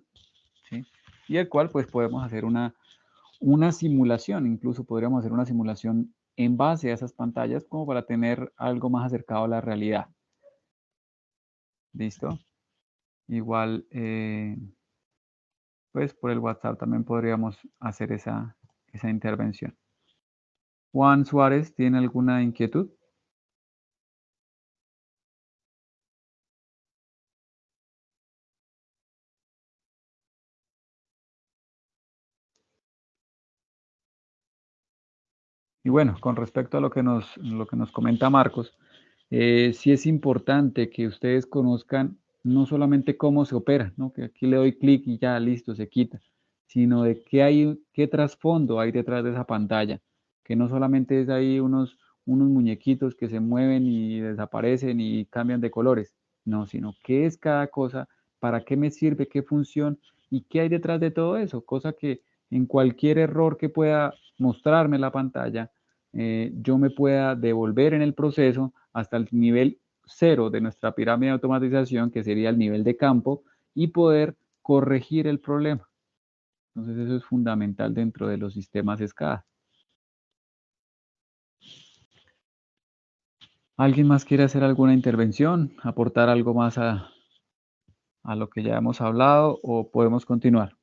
¿sí? Y el cual pues podemos hacer una simulación, incluso podríamos hacer una simulación en base a esas pantallas como para tener algo más acercado a la realidad. ¿Listo? Igual, pues por el WhatsApp también podríamos hacer esa intervención. Juan Suárez, ¿tiene alguna inquietud? Y bueno, con respecto a lo que nos comenta Marcos, sí es importante que ustedes conozcan no solamente cómo se opera, ¿no? Que aquí le doy clic y ya listo, se quita, sino de qué trasfondo hay detrás de esa pantalla, que no solamente es ahí unos muñequitos que se mueven y desaparecen y cambian de colores, no, sino qué es cada cosa, para qué me sirve, qué función y qué hay detrás de todo eso, cosa que en cualquier error que pueda mostrarme la pantalla, yo me pueda devolver en el proceso hasta el nivel cero de nuestra pirámide de automatización, que sería el nivel de campo, y poder corregir el problema. Entonces eso es fundamental dentro de los sistemas SCADA. ¿Alguien más quiere hacer alguna intervención, aportar algo más a lo que ya hemos hablado o podemos continuar?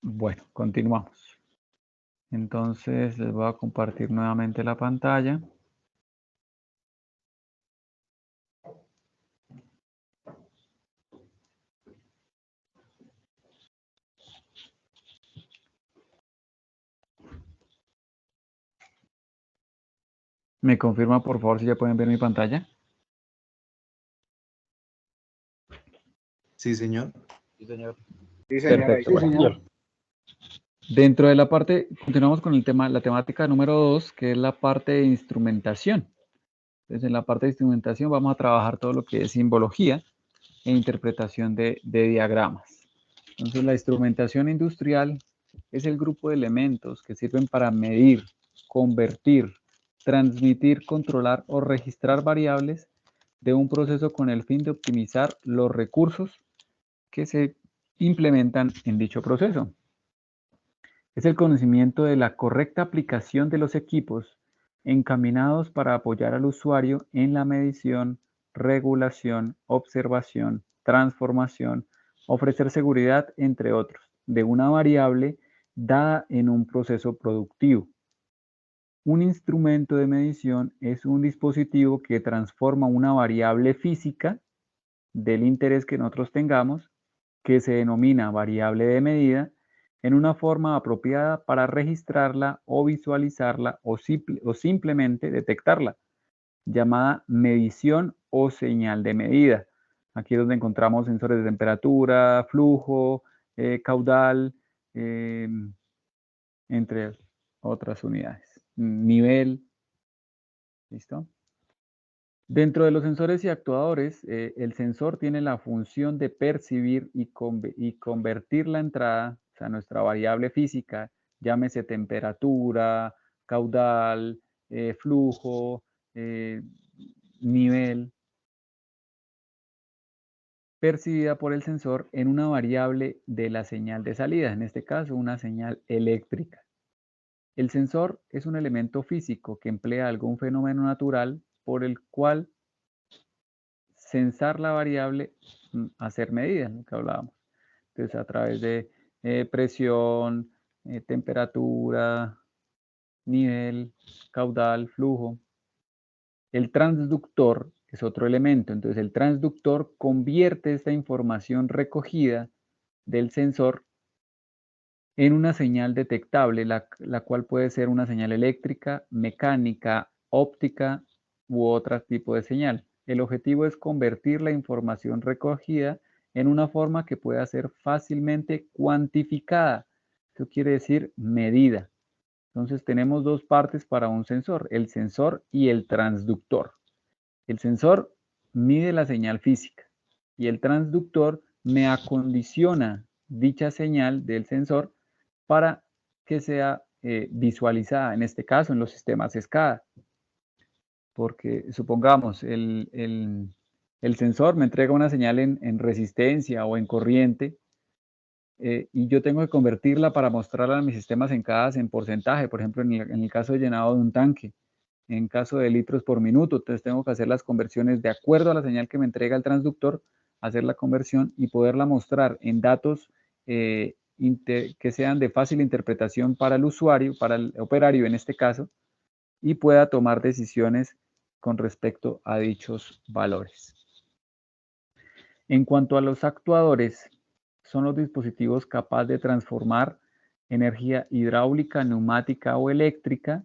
Bueno, continuamos. Entonces les voy a compartir nuevamente la pantalla. ¿Me confirma por favor si ya pueden ver mi pantalla? Sí, señor. Sí, señor. Perfecto. Sí, Bueno. señor. Dentro de la parte, continuamos con el tema, la temática número 2, que es la parte de instrumentación. Entonces, en la parte de instrumentación vamos a trabajar todo lo que es simbología e interpretación de diagramas. Entonces, la instrumentación industrial es el grupo de elementos que sirven para medir, convertir, transmitir, controlar o registrar variables de un proceso con el fin de optimizar los recursos que se implementan en dicho proceso. Es el conocimiento de la correcta aplicación de los equipos encaminados para apoyar al usuario en la medición, regulación, observación, transformación, ofrecer seguridad, entre otros, de una variable dada en un proceso productivo. Un instrumento de medición es un dispositivo que transforma una variable física del interés que nosotros tengamos, que se denomina variable de medida, en una forma apropiada para registrarla o visualizarla o simplemente detectarla, llamada medición o señal de medida. Aquí es donde encontramos sensores de temperatura, flujo, caudal, entre otras unidades. Nivel, ¿listo? Dentro de los sensores y actuadores, el sensor tiene la función de percibir y convertir la entrada, o sea, nuestra variable física, llámese temperatura, caudal, flujo, nivel, percibida por el sensor en una variable de la señal de salida, en este caso una señal eléctrica. El sensor es un elemento físico que emplea algún fenómeno natural por el cual censar la variable, hacer medidas, lo que hablábamos. Entonces, a través de presión, temperatura, nivel, caudal, flujo. El transductor es otro elemento. Entonces, el transductor convierte esta información recogida del sensor en una señal detectable, la cual puede ser una señal eléctrica, mecánica, óptica u otro tipo de señal. El objetivo es convertir la información recogida en una forma que pueda ser fácilmente cuantificada. Eso quiere decir medida. Entonces tenemos dos partes para un sensor, el sensor y el transductor. El sensor mide la señal física y el transductor me acondiciona dicha señal del sensor para que sea visualizada, en este caso en los sistemas SCADA. Porque supongamos, el sensor me entrega una señal en resistencia o en corriente y yo tengo que convertirla para mostrarla a mis sistemas en porcentaje, por ejemplo, en el caso de llenado de un tanque, en caso de litros por minuto. Entonces tengo que hacer las conversiones de acuerdo a la señal que me entrega el transductor, hacer la conversión y poderla mostrar en datos que sean de fácil interpretación para el usuario, para el operario en este caso, y pueda tomar decisiones con respecto a dichos valores. En cuanto a los actuadores, son los dispositivos capaces de transformar energía hidráulica, neumática o eléctrica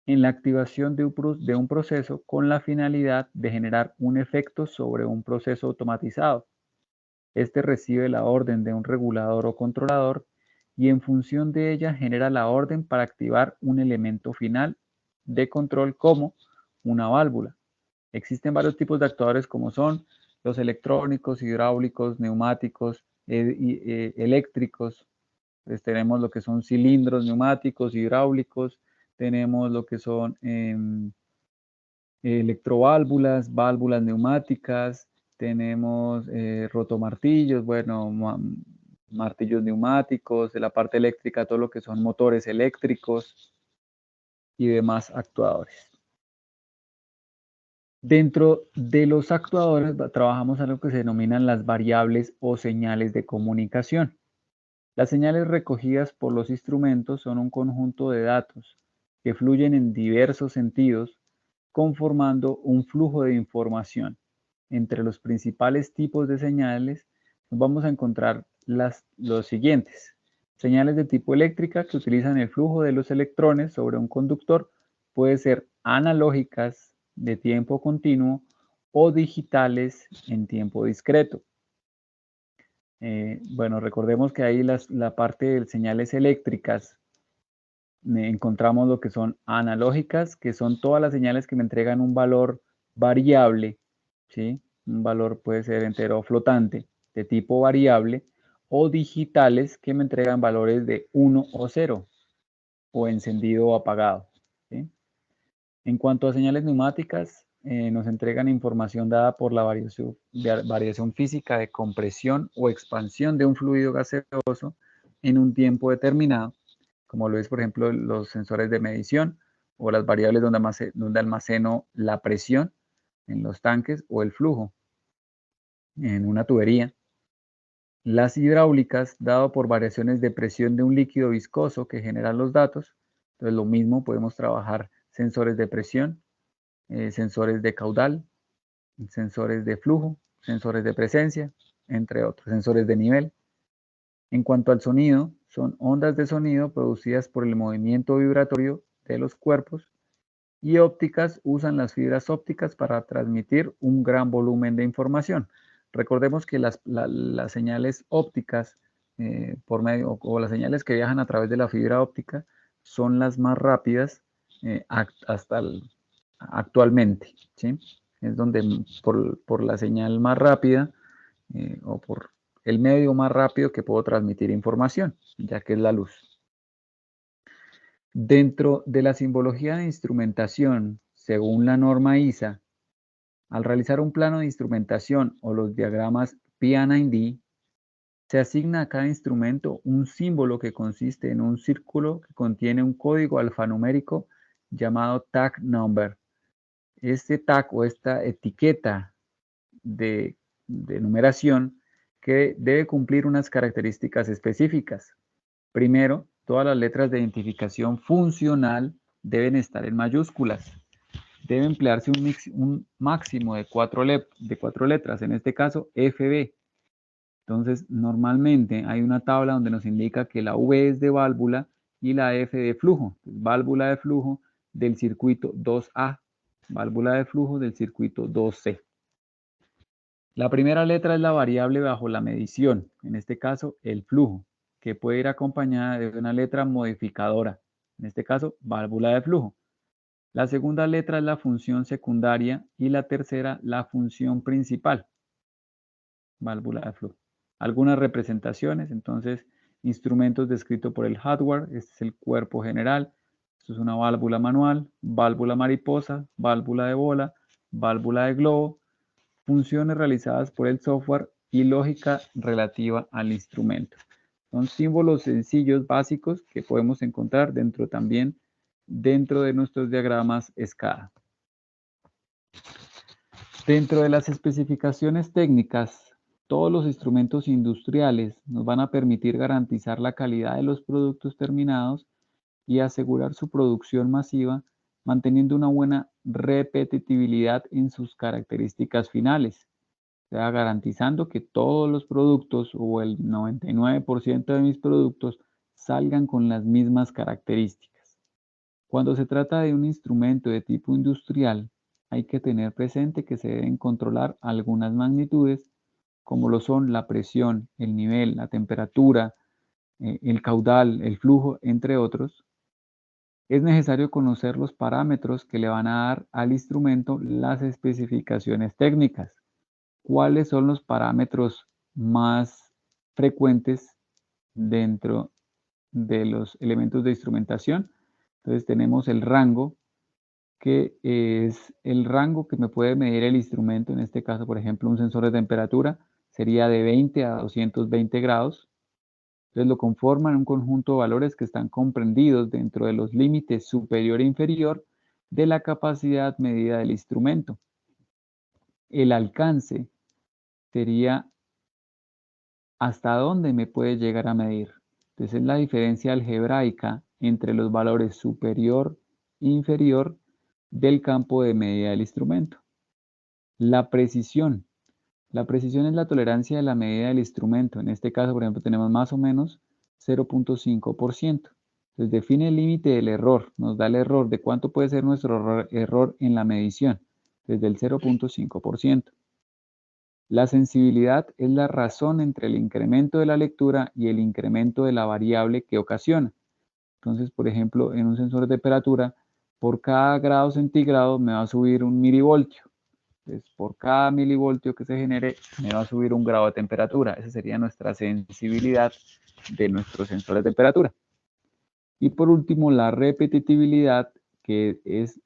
en la activación de un proceso con la finalidad de generar un efecto sobre un proceso automatizado. Este recibe la orden de un regulador o controlador y en función de ella genera la orden para activar un elemento final de control como una válvula. Existen varios tipos de actuadores como son los electrónicos, hidráulicos, neumáticos, eléctricos. Entonces tenemos lo que son cilindros neumáticos, hidráulicos, tenemos lo que son electroválvulas, válvulas neumáticas, tenemos rotomartillos, bueno, martillos neumáticos, de la parte eléctrica, todo lo que son motores eléctricos y demás actuadores. Dentro de los actuadores trabajamos en lo que se denominan las variables o señales de comunicación. Las señales recogidas por los instrumentos son un conjunto de datos que fluyen en diversos sentidos, conformando un flujo de información. Entre los principales tipos de señales nos vamos a encontrar los siguientes. Señales de tipo eléctrica que utilizan el flujo de los electrones sobre un conductor, puede ser analógicas de tiempo continuo o digitales en tiempo discreto. Bueno, recordemos que ahí la parte de señales eléctricas encontramos lo que son analógicas, que son todas las señales que me entregan un valor variable, ¿sí? Un valor puede ser entero o flotante de tipo variable, o digitales que me entregan valores de 1 o 0, o encendido o apagado, ¿sí? En cuanto a señales neumáticas, nos entregan información dada por la variación física de compresión o expansión de un fluido gaseoso en un tiempo determinado, como lo es, por ejemplo, los sensores de medición o las variables donde almaceno la presión en los tanques o el flujo en una tubería. Las hidráulicas, dado por variaciones de presión de un líquido viscoso que generan los datos. Entonces, lo mismo, podemos trabajar sensores de presión, sensores de caudal, sensores de flujo, sensores de presencia, entre otros, sensores de nivel. En cuanto al sonido, son ondas de sonido producidas por el movimiento vibratorio de los cuerpos, y ópticas usan las fibras ópticas para transmitir un gran volumen de información. Recordemos que las señales ópticas por medio, o las señales que viajan a través de la fibra óptica son las más rápidas hasta actualmente, ¿sí? Es donde por la señal más rápida o por el medio más rápido que puedo transmitir información, ya que es la luz. Dentro de la simbología de instrumentación, según la norma ISA, al realizar un plano de instrumentación o los diagramas P&ID, se asigna a cada instrumento un símbolo que consiste en un círculo que contiene un código alfanumérico llamado tag number. Este tag o esta etiqueta de numeración que debe cumplir unas características específicas. Primero, todas las letras de identificación funcional deben estar en mayúsculas. Debe emplearse un máximo de cuatro letras, en este caso FB. Entonces, normalmente hay una tabla donde nos indica que la V es de válvula y la F de flujo. Válvula de flujo del circuito 2A, válvula de flujo del circuito 2C. La primera letra es la variable bajo la medición, en este caso el flujo, que puede ir acompañada de una letra modificadora, en este caso válvula de flujo. La segunda letra es la función secundaria y la tercera la función principal, válvula de flujo. Algunas representaciones, entonces, instrumentos descritos por el hardware, este es el cuerpo general, esto es una válvula manual, válvula mariposa, válvula de bola, válvula de globo, funciones realizadas por el software y lógica relativa al instrumento. Son símbolos sencillos, básicos, que podemos encontrar dentro de nuestros diagramas SCADA. Dentro de las especificaciones técnicas, todos los instrumentos industriales nos van a permitir garantizar la calidad de los productos terminados y asegurar su producción masiva manteniendo una buena repetitividad en sus características finales, o sea, garantizando que todos los productos o el 99% de mis productos salgan con las mismas características. Cuando se trata de un instrumento de tipo industrial, hay que tener presente que se deben controlar algunas magnitudes, como lo son la presión, el nivel, la temperatura, el caudal, el flujo, entre otros. Es necesario conocer los parámetros que le van a dar al instrumento las especificaciones técnicas. ¿Cuáles son los parámetros más frecuentes dentro de los elementos de instrumentación? Entonces tenemos el rango, que es el rango que me puede medir el instrumento. En este caso, por ejemplo, un sensor de temperatura sería de 20 a 220 grados. Entonces lo conforman un conjunto de valores que están comprendidos dentro de los límites superior e inferior de la capacidad medida del instrumento. El alcance sería hasta dónde me puede llegar a medir. Entonces es la diferencia algebraica entre los valores superior e inferior del campo de medida del instrumento. La precisión. La precisión es la tolerancia de la medida del instrumento. En este caso, por ejemplo, tenemos más o menos 0.5%. Entonces define el límite del error. Nos da el error de cuánto puede ser nuestro error en la medición. Desde el 0.5%. La sensibilidad es la razón entre el incremento de la lectura y el incremento de la variable que ocasiona. Entonces, por ejemplo, en un sensor de temperatura, por cada grado centígrado me va a subir un milivoltio. Entonces, por cada milivoltio que se genere, me va a subir un grado de temperatura. Esa sería nuestra sensibilidad de nuestro sensor de temperatura. Y por último, la repetitividad, que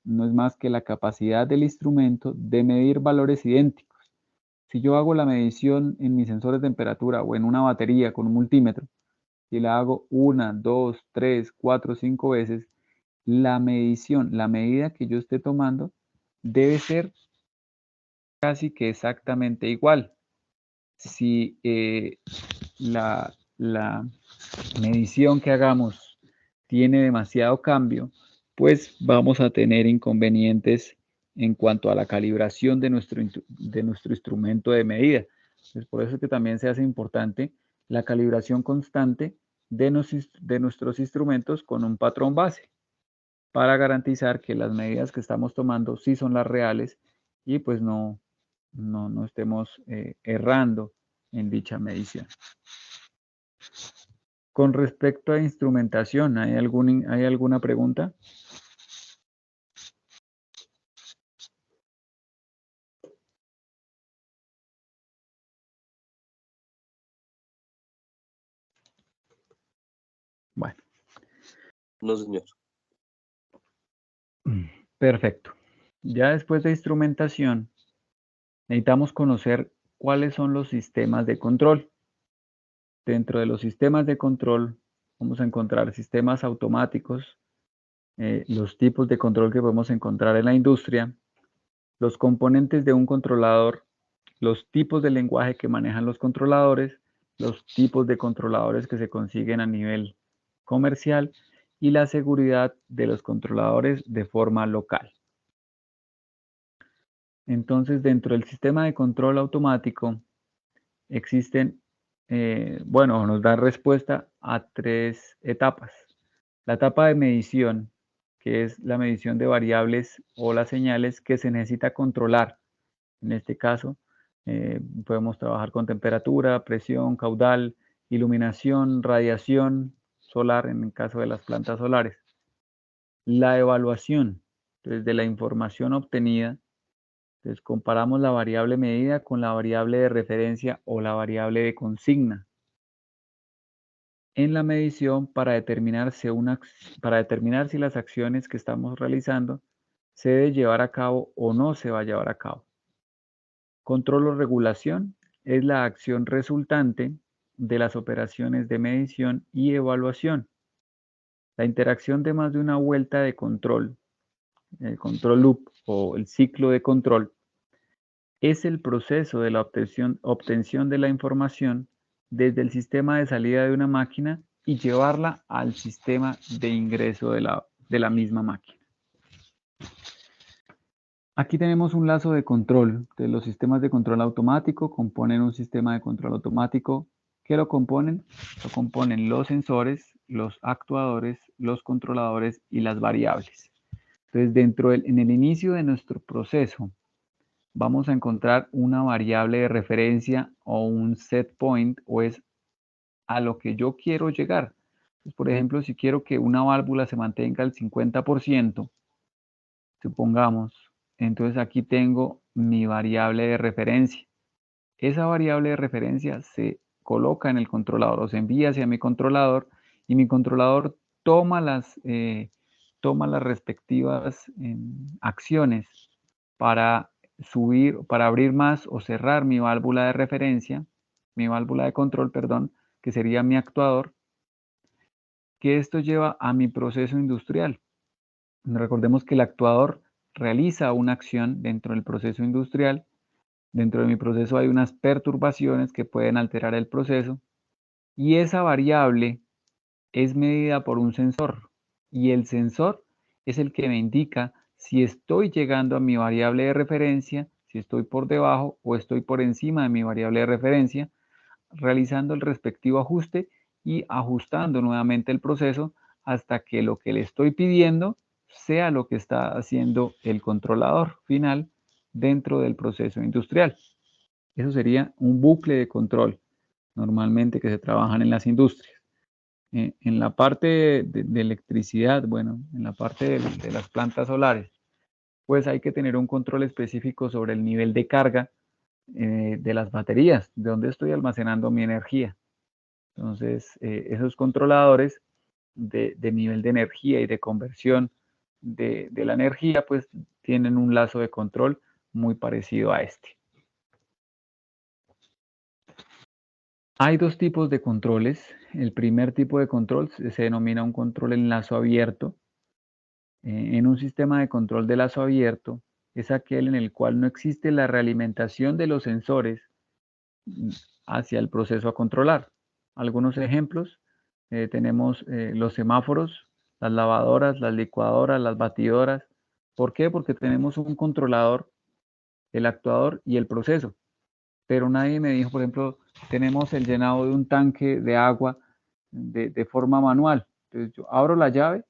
no es más que la capacidad del instrumento de medir valores idénticos. Si yo hago la medición en mi sensor de temperatura o en una batería con un multímetro, y la hago 1, 2, 3, 4, 5 veces, la medición, la medida que yo esté tomando, debe ser casi que exactamente igual. Si la medición que hagamos tiene demasiado cambio, pues vamos a tener inconvenientes en cuanto a la calibración de nuestro instrumento de medida. Entonces, por eso es que también se hace importante la calibración constante de nuestros instrumentos con un patrón base, para garantizar que las medidas que estamos tomando sí son las reales y pues no estemos errando en dicha medición. Con respecto a instrumentación, ¿hay alguna pregunta? Bueno. No, señor. Perfecto. Ya después de instrumentación, necesitamos conocer cuáles son los sistemas de control. Dentro de los sistemas de control vamos a encontrar sistemas automáticos, los tipos de control que podemos encontrar en la industria, los componentes de un controlador, los tipos de lenguaje que manejan los controladores, los tipos de controladores que se consiguen a nivel comercial y la seguridad de los controladores de forma local. Entonces, dentro del sistema de control automático existen, nos da respuesta a 3 etapas. La etapa de medición, que es la medición de variables o las señales que se necesita controlar. En este caso, podemos trabajar con temperatura, presión, caudal, iluminación, radiación solar en el caso de las plantas solares. La evaluación, desde la información obtenida, entonces comparamos la variable medida con la variable de referencia o la variable de consigna en la medición para determinar si las acciones que estamos realizando se debe llevar a cabo o no se va a llevar a cabo. Control o regulación es la acción resultante de las operaciones de medición y evaluación. La interacción de más de una vuelta de control, el control loop o el ciclo de control, es el proceso de la obtención de la información desde el sistema de salida de una máquina y llevarla al sistema de ingreso de la misma máquina. Aquí tenemos un lazo de control. De los sistemas de control automático componen un sistema de control automático. ¿Qué lo componen? Lo componen los sensores, los actuadores, los controladores y las variables. Entonces, en el inicio de nuestro proceso, vamos a encontrar una variable de referencia o un set point, o es a lo que yo quiero llegar. Entonces, por ejemplo, si quiero que una válvula se mantenga al 50%, supongamos, entonces aquí tengo mi variable de referencia. Esa variable de referencia se coloca en el controlador o se envía hacia mi controlador, y mi controlador toma las respectivas acciones para para abrir más o cerrar mi válvula de referencia, mi válvula de control, perdón, que sería mi actuador, que esto lleva a mi proceso industrial. Recordemos que el actuador realiza una acción dentro del proceso industrial. Dentro de mi proceso hay unas perturbaciones que pueden alterar el proceso, y esa variable es medida por un sensor, y el sensor es el que me indica si estoy llegando a mi variable de referencia, si estoy por debajo o estoy por encima de mi variable de referencia, realizando el respectivo ajuste y ajustando nuevamente el proceso hasta que lo que le estoy pidiendo sea lo que está haciendo el controlador final dentro del proceso industrial. Eso sería un bucle de control, normalmente que se trabajan en las industrias. En la parte de electricidad, bueno, en la parte de las plantas solares, pues hay que tener un control específico sobre el nivel de carga de las baterías, de dónde estoy almacenando mi energía. Entonces, esos controladores de nivel de energía y de conversión de la energía, pues tienen un lazo de control muy parecido a este. Hay dos tipos de controles. El primer tipo de control se denomina un control en lazo abierto. En un sistema de control de lazo abierto es aquel en el cual no existe la realimentación de los sensores hacia el proceso a controlar. Algunos ejemplos, tenemos los semáforos, las lavadoras, las licuadoras, las batidoras. ¿Por qué? Porque tenemos un controlador, el actuador y el proceso. Pero nadie me dijo, por ejemplo, tenemos el llenado de un tanque de agua de forma manual. Entonces yo abro la llave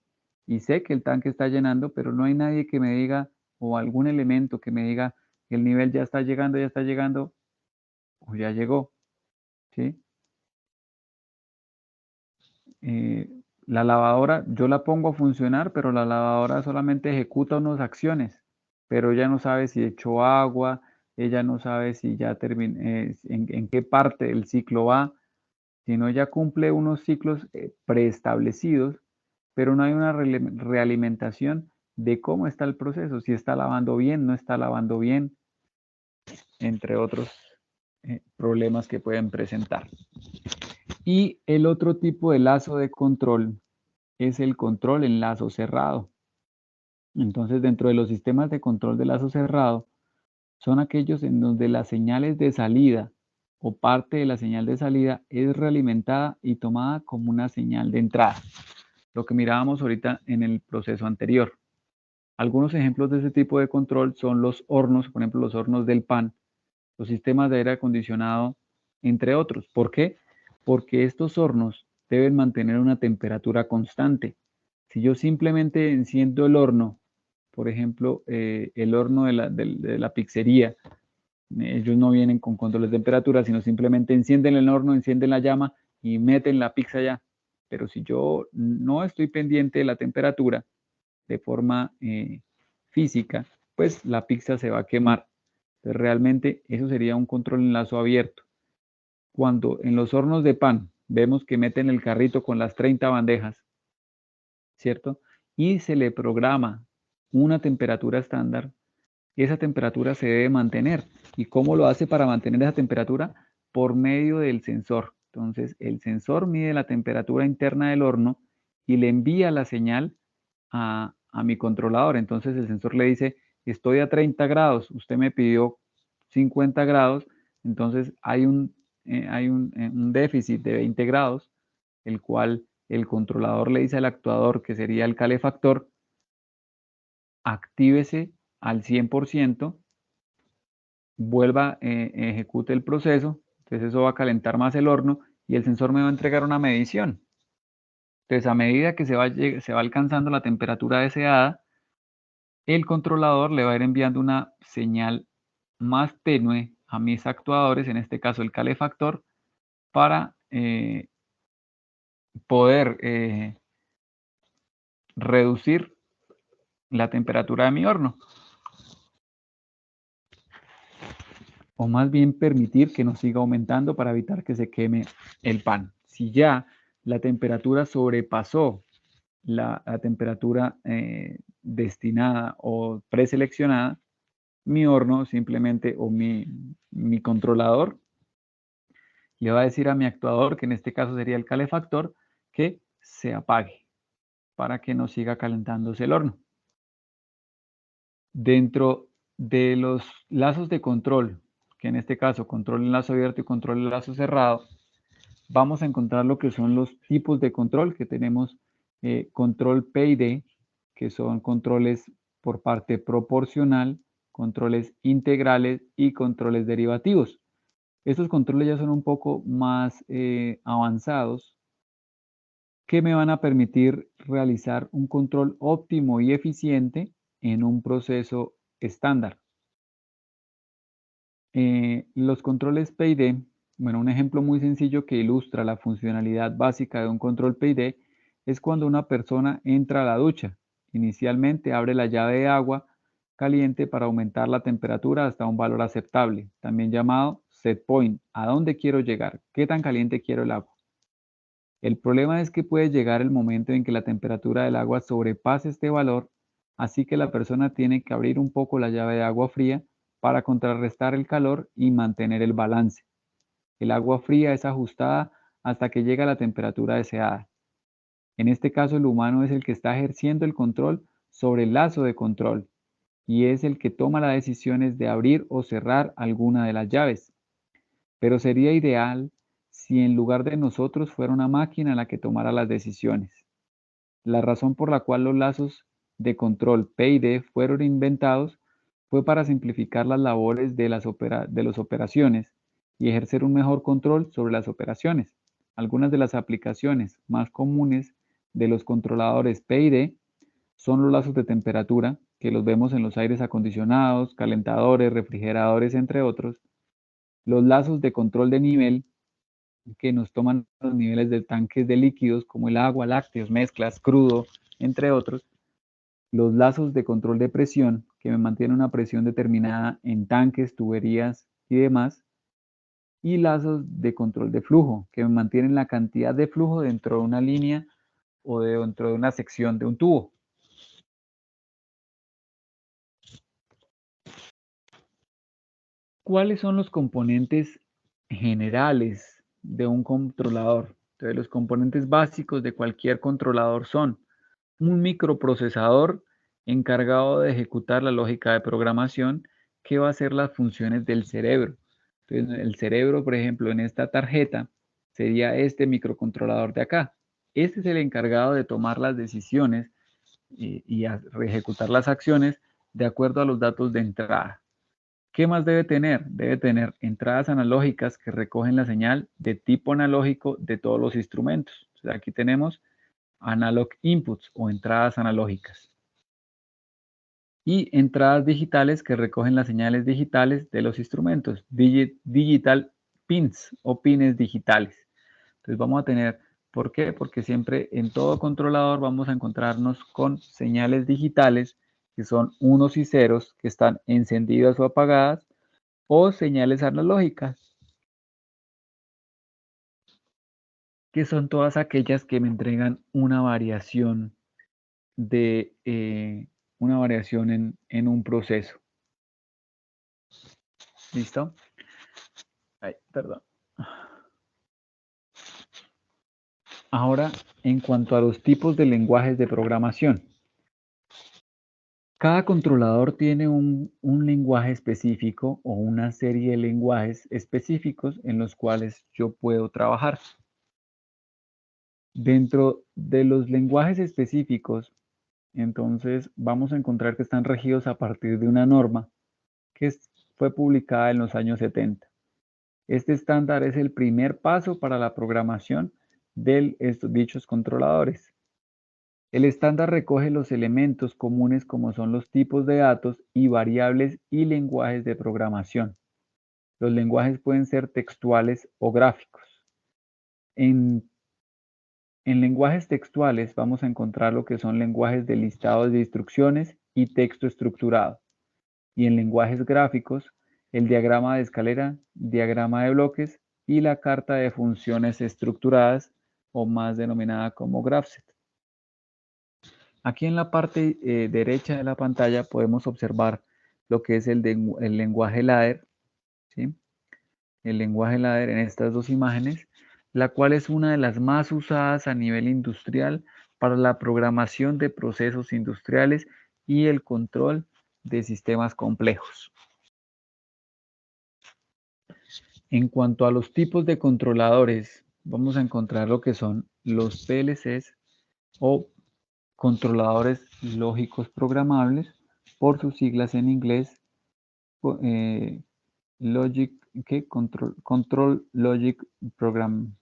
y sé que el tanque está llenando, pero no hay nadie que me diga, o algún elemento que me diga que el nivel ya está llegando o ya llegó, ¿sí? La lavadora, yo la pongo a funcionar, pero la lavadora solamente ejecuta unas acciones, pero ella no sabe si echó agua, ella no sabe si ya terminé, en qué parte del ciclo va, sino ella cumple unos ciclos preestablecidos, pero no hay una realimentación de cómo está el proceso, si está lavando bien, no está lavando bien, entre otros problemas que pueden presentar. Y el otro tipo de lazo de control es el control en lazo cerrado. Entonces, dentro de los sistemas de control de lazo cerrado, son aquellos en donde las señales de salida o parte de la señal de salida es realimentada y tomada como una señal de entrada. Lo que mirábamos ahorita en el proceso anterior. Algunos ejemplos de ese tipo de control son los hornos, por ejemplo, los hornos del pan, los sistemas de aire acondicionado, entre otros. ¿Por qué? Porque estos hornos deben mantener una temperatura constante. Si yo simplemente enciendo el horno, por ejemplo, el horno de la pizzería, ellos no vienen con controles de temperatura, sino simplemente encienden el horno, encienden la llama y meten la pizza allá. Pero si yo no estoy pendiente de la temperatura de forma física, pues la pizza se va a quemar. Entonces, realmente eso sería un control en lazo abierto. Cuando en los hornos de pan vemos que meten el carrito con las 30 bandejas, ¿cierto? Y se le programa una temperatura estándar, esa temperatura se debe mantener. ¿Y cómo lo hace para mantener esa temperatura? Por medio del sensor. Entonces, el sensor mide la temperatura interna del horno y le envía la señal a mi controlador. Entonces, el sensor le dice, estoy a 30 grados, usted me pidió 50 grados, entonces hay un déficit de 20 grados, el cual el controlador le dice al actuador, que sería el calefactor, actívese al 100%, vuelva, ejecute el proceso, entonces eso va a calentar más el horno y el sensor me va a entregar una medición. Entonces, a medida que se va alcanzando la temperatura deseada, el controlador le va a ir enviando una señal más tenue a mis actuadores, en este caso el calefactor, para poder reducir la temperatura de mi horno. O más bien permitir que no siga aumentando para evitar que se queme el pan. Si ya la temperatura sobrepasó la temperatura destinada o preseleccionada, mi horno simplemente, o mi controlador, le va a decir a mi actuador, que en este caso sería el calefactor, que se apague para que no siga calentándose el horno. Dentro de los lazos de control, que en este caso control en lazo abierto y control en lazo cerrado, vamos a encontrar lo que son los tipos de control que tenemos. Control PID, que son controles por parte proporcional, controles integrales y controles derivativos. Estos controles ya son un poco más avanzados, que me van a permitir realizar un control óptimo y eficiente en un proceso estándar. Los controles PID, bueno, un ejemplo muy sencillo que ilustra la funcionalidad básica de un control PID es cuando una persona entra a la ducha. Inicialmente abre la llave de agua caliente para aumentar la temperatura hasta un valor aceptable, también llamado set point, a dónde quiero llegar, qué tan caliente quiero el agua. El problema es que puede llegar el momento en que la temperatura del agua sobrepase este valor, así que la persona tiene que abrir un poco la llave de agua fría para contrarrestar el calor y mantener el balance. El agua fría es ajustada hasta que llega a la temperatura deseada. En este caso, el humano es el que está ejerciendo el control sobre el lazo de control y es el que toma las decisiones de abrir o cerrar alguna de las llaves. Pero sería ideal si en lugar de nosotros fuera una máquina la que tomara las decisiones. La razón por la cual los lazos de control PID fueron inventados fue para simplificar las labores de las operaciones y ejercer un mejor control sobre las operaciones. Algunas de las aplicaciones más comunes de los controladores PID son los lazos de temperatura, que los vemos en los aires acondicionados, calentadores, refrigeradores, entre otros. Los lazos de control de nivel, que nos toman los niveles de tanques de líquidos como el agua, lácteos, mezclas, crudo, entre otros. Los lazos de control de presión, que me mantienen una presión determinada en tanques, tuberías y demás. Y lazos de control de flujo, que me mantienen la cantidad de flujo dentro de una línea o dentro de una sección de un tubo. ¿Cuáles son los componentes generales de un controlador? Entonces, los componentes básicos de cualquier controlador son un microprocesador encargado de ejecutar la lógica de programación que va a hacer las funciones del cerebro. Entonces, el cerebro, por ejemplo, en esta tarjeta sería este microcontrolador de acá. Este es el encargado de tomar las decisiones y ejecutar las acciones de acuerdo a los datos de entrada. ¿Qué más debe tener? Debe tener entradas analógicas que recogen la señal de tipo analógico de todos los instrumentos. Entonces, aquí tenemos analog inputs o entradas analógicas. Y entradas digitales que recogen las señales digitales de los instrumentos, digital pins o pines digitales. Entonces vamos a tener, ¿por qué? Porque siempre en todo controlador vamos a encontrarnos con señales digitales que son unos y ceros que están encendidas o apagadas, o señales analógicas, que son todas aquellas que me entregan una variación de una variación en un proceso. ¿Listo? Ay, perdón. Ahora, en cuanto a los tipos de lenguajes de programación. Cada controlador tiene un lenguaje específico o una serie de lenguajes específicos en los cuales yo puedo trabajar. Dentro de los lenguajes específicos Entonces vamos a encontrar que están regidos a partir de una norma que fue publicada en los años 70. Este estándar es el primer paso para la programación de estos dichos controladores. El estándar recoge los elementos comunes como son los tipos de datos y variables y lenguajes de programación. Los lenguajes pueden ser textuales o gráficos. En lenguajes textuales vamos a encontrar lo que son lenguajes de listados de instrucciones y texto estructurado. Y en lenguajes gráficos, el diagrama de escalera, diagrama de bloques y la carta de funciones estructuradas o más denominada como grafset. Aquí en la parte derecha de la pantalla podemos observar lo que es el lenguaje ladder, ¿sí? El lenguaje ladder en estas dos imágenes, la cual es una de las más usadas a nivel industrial para la programación de procesos industriales y el control de sistemas complejos. En cuanto a los tipos de controladores, vamos a encontrar lo que son los PLCs o controladores lógicos programables, por sus siglas en inglés, Control Logic Program.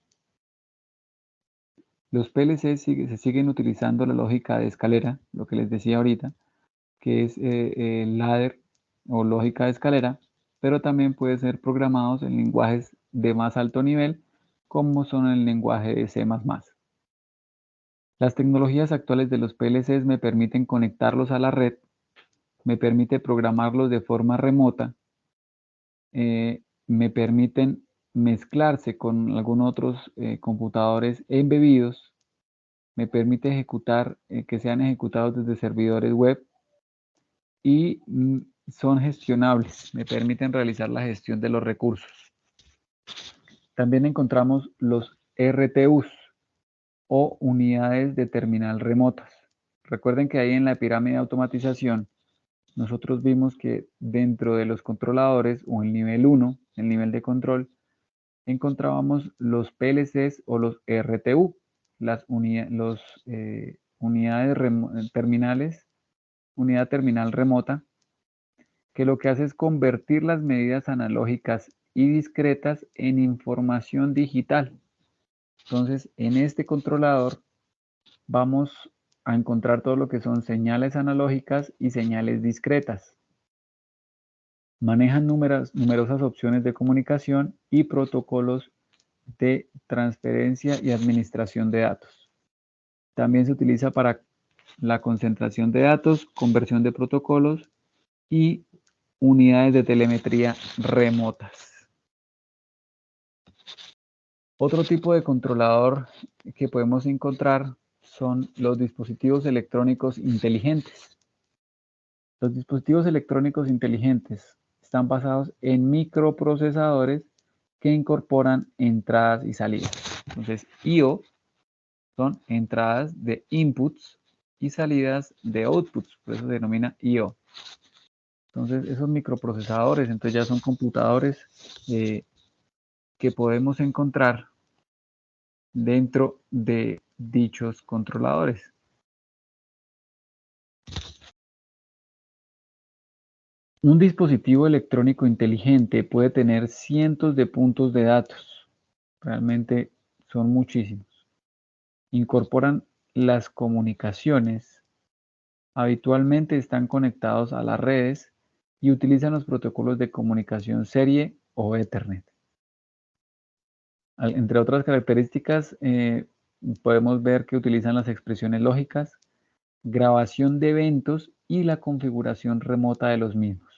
Los PLC se siguen utilizando la lógica de escalera, lo que les decía ahorita, que es el ladder o lógica de escalera, pero también puede ser programados en lenguajes de más alto nivel, como son el lenguaje de C++. Las tecnologías actuales de los PLCs me permiten conectarlos a la red, me permite programarlos de forma remota, me permiten mezclarse con algunos otros computadores embebidos, me permite ejecutar, que sean ejecutados desde servidores web y son gestionables, me permiten realizar la gestión de los recursos. También encontramos los RTUs o unidades de terminal remotas. Recuerden que ahí en la pirámide de automatización nosotros vimos que dentro de los controladores o el nivel 1, el nivel de control, encontrábamos los PLCs o los RTU, las unidades terminales, unidad terminal remota, que lo que hace es convertir las medidas analógicas y discretas en información digital. Entonces, en este controlador vamos a encontrar todo lo que son señales analógicas y señales discretas. Manejan numerosas opciones de comunicación y protocolos de transferencia y administración de datos. También se utiliza para la concentración de datos, conversión de protocolos y unidades de telemetría remotas. Otro tipo de controlador que podemos encontrar son los dispositivos electrónicos inteligentes. Los dispositivos electrónicos inteligentes están basados en microprocesadores que incorporan entradas y salidas. Entonces, I/O son entradas de inputs y salidas de outputs, por eso se denomina I/O. Entonces, esos microprocesadores, entonces ya son computadores que podemos encontrar dentro de dichos controladores. Un dispositivo electrónico inteligente puede tener cientos de puntos de datos. Realmente son muchísimos. Incorporan las comunicaciones. Habitualmente están conectados a las redes y utilizan los protocolos de comunicación serie o Ethernet. Entre otras características, podemos ver que utilizan las expresiones lógicas, grabación de eventos y la configuración remota de los mismos.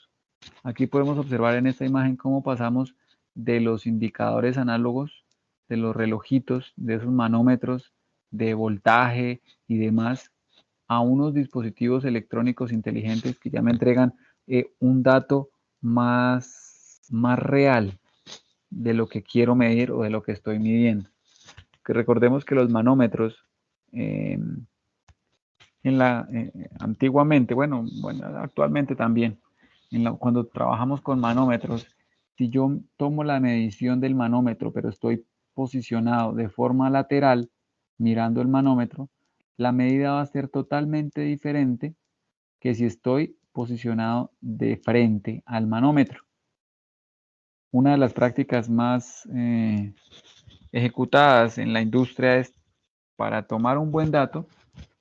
Aquí podemos observar en esta imagen cómo pasamos de los indicadores análogos, de los relojitos, de esos manómetros de voltaje y demás, a unos dispositivos electrónicos inteligentes que ya me entregan un dato más real de lo que quiero medir o de lo que estoy midiendo. Que recordemos que los manómetros antiguamente, bueno, actualmente también, cuando trabajamos con manómetros, si yo tomo la medición del manómetro, pero estoy posicionado de forma lateral, mirando el manómetro, la medida va a ser totalmente diferente que si estoy posicionado de frente al manómetro. Una de las prácticas más ejecutadas en la industria es, para tomar un buen dato,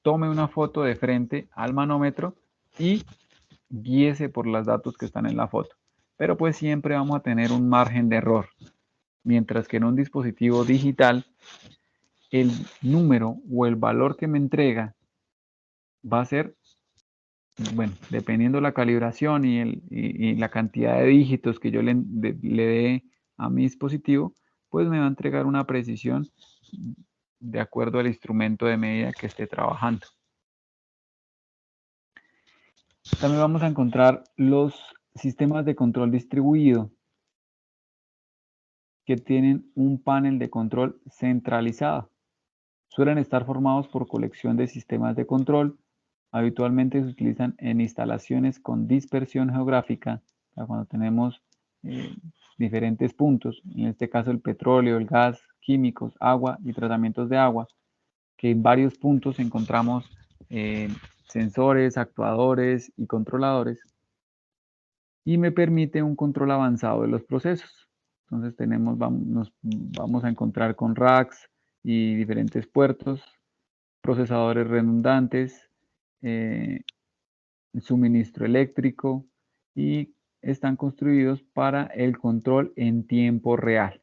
tome una foto de frente al manómetro y guíese por los datos que están en la foto. Pero pues siempre vamos a tener un margen de error. Mientras que en un dispositivo digital, el número o el valor que me entrega va a ser, bueno, dependiendo la calibración y la cantidad de dígitos que yo le dé a mi dispositivo, pues me va a entregar una precisión de acuerdo al instrumento de medida que esté trabajando. También vamos a encontrar los sistemas de control distribuido que tienen un panel de control centralizado. Suelen estar formados por colección de sistemas de control. Habitualmente se utilizan en instalaciones con dispersión geográfica, o sea, cuando tenemos diferentes puntos, en este caso el petróleo, el gas, químicos, agua y tratamientos de agua, que en varios puntos encontramos sensores, actuadores y controladores, y me permite un control avanzado de los procesos. Entonces nos vamos a encontrar con racks y diferentes puertos, procesadores redundantes, suministro eléctrico, y están construidos para el control en tiempo real.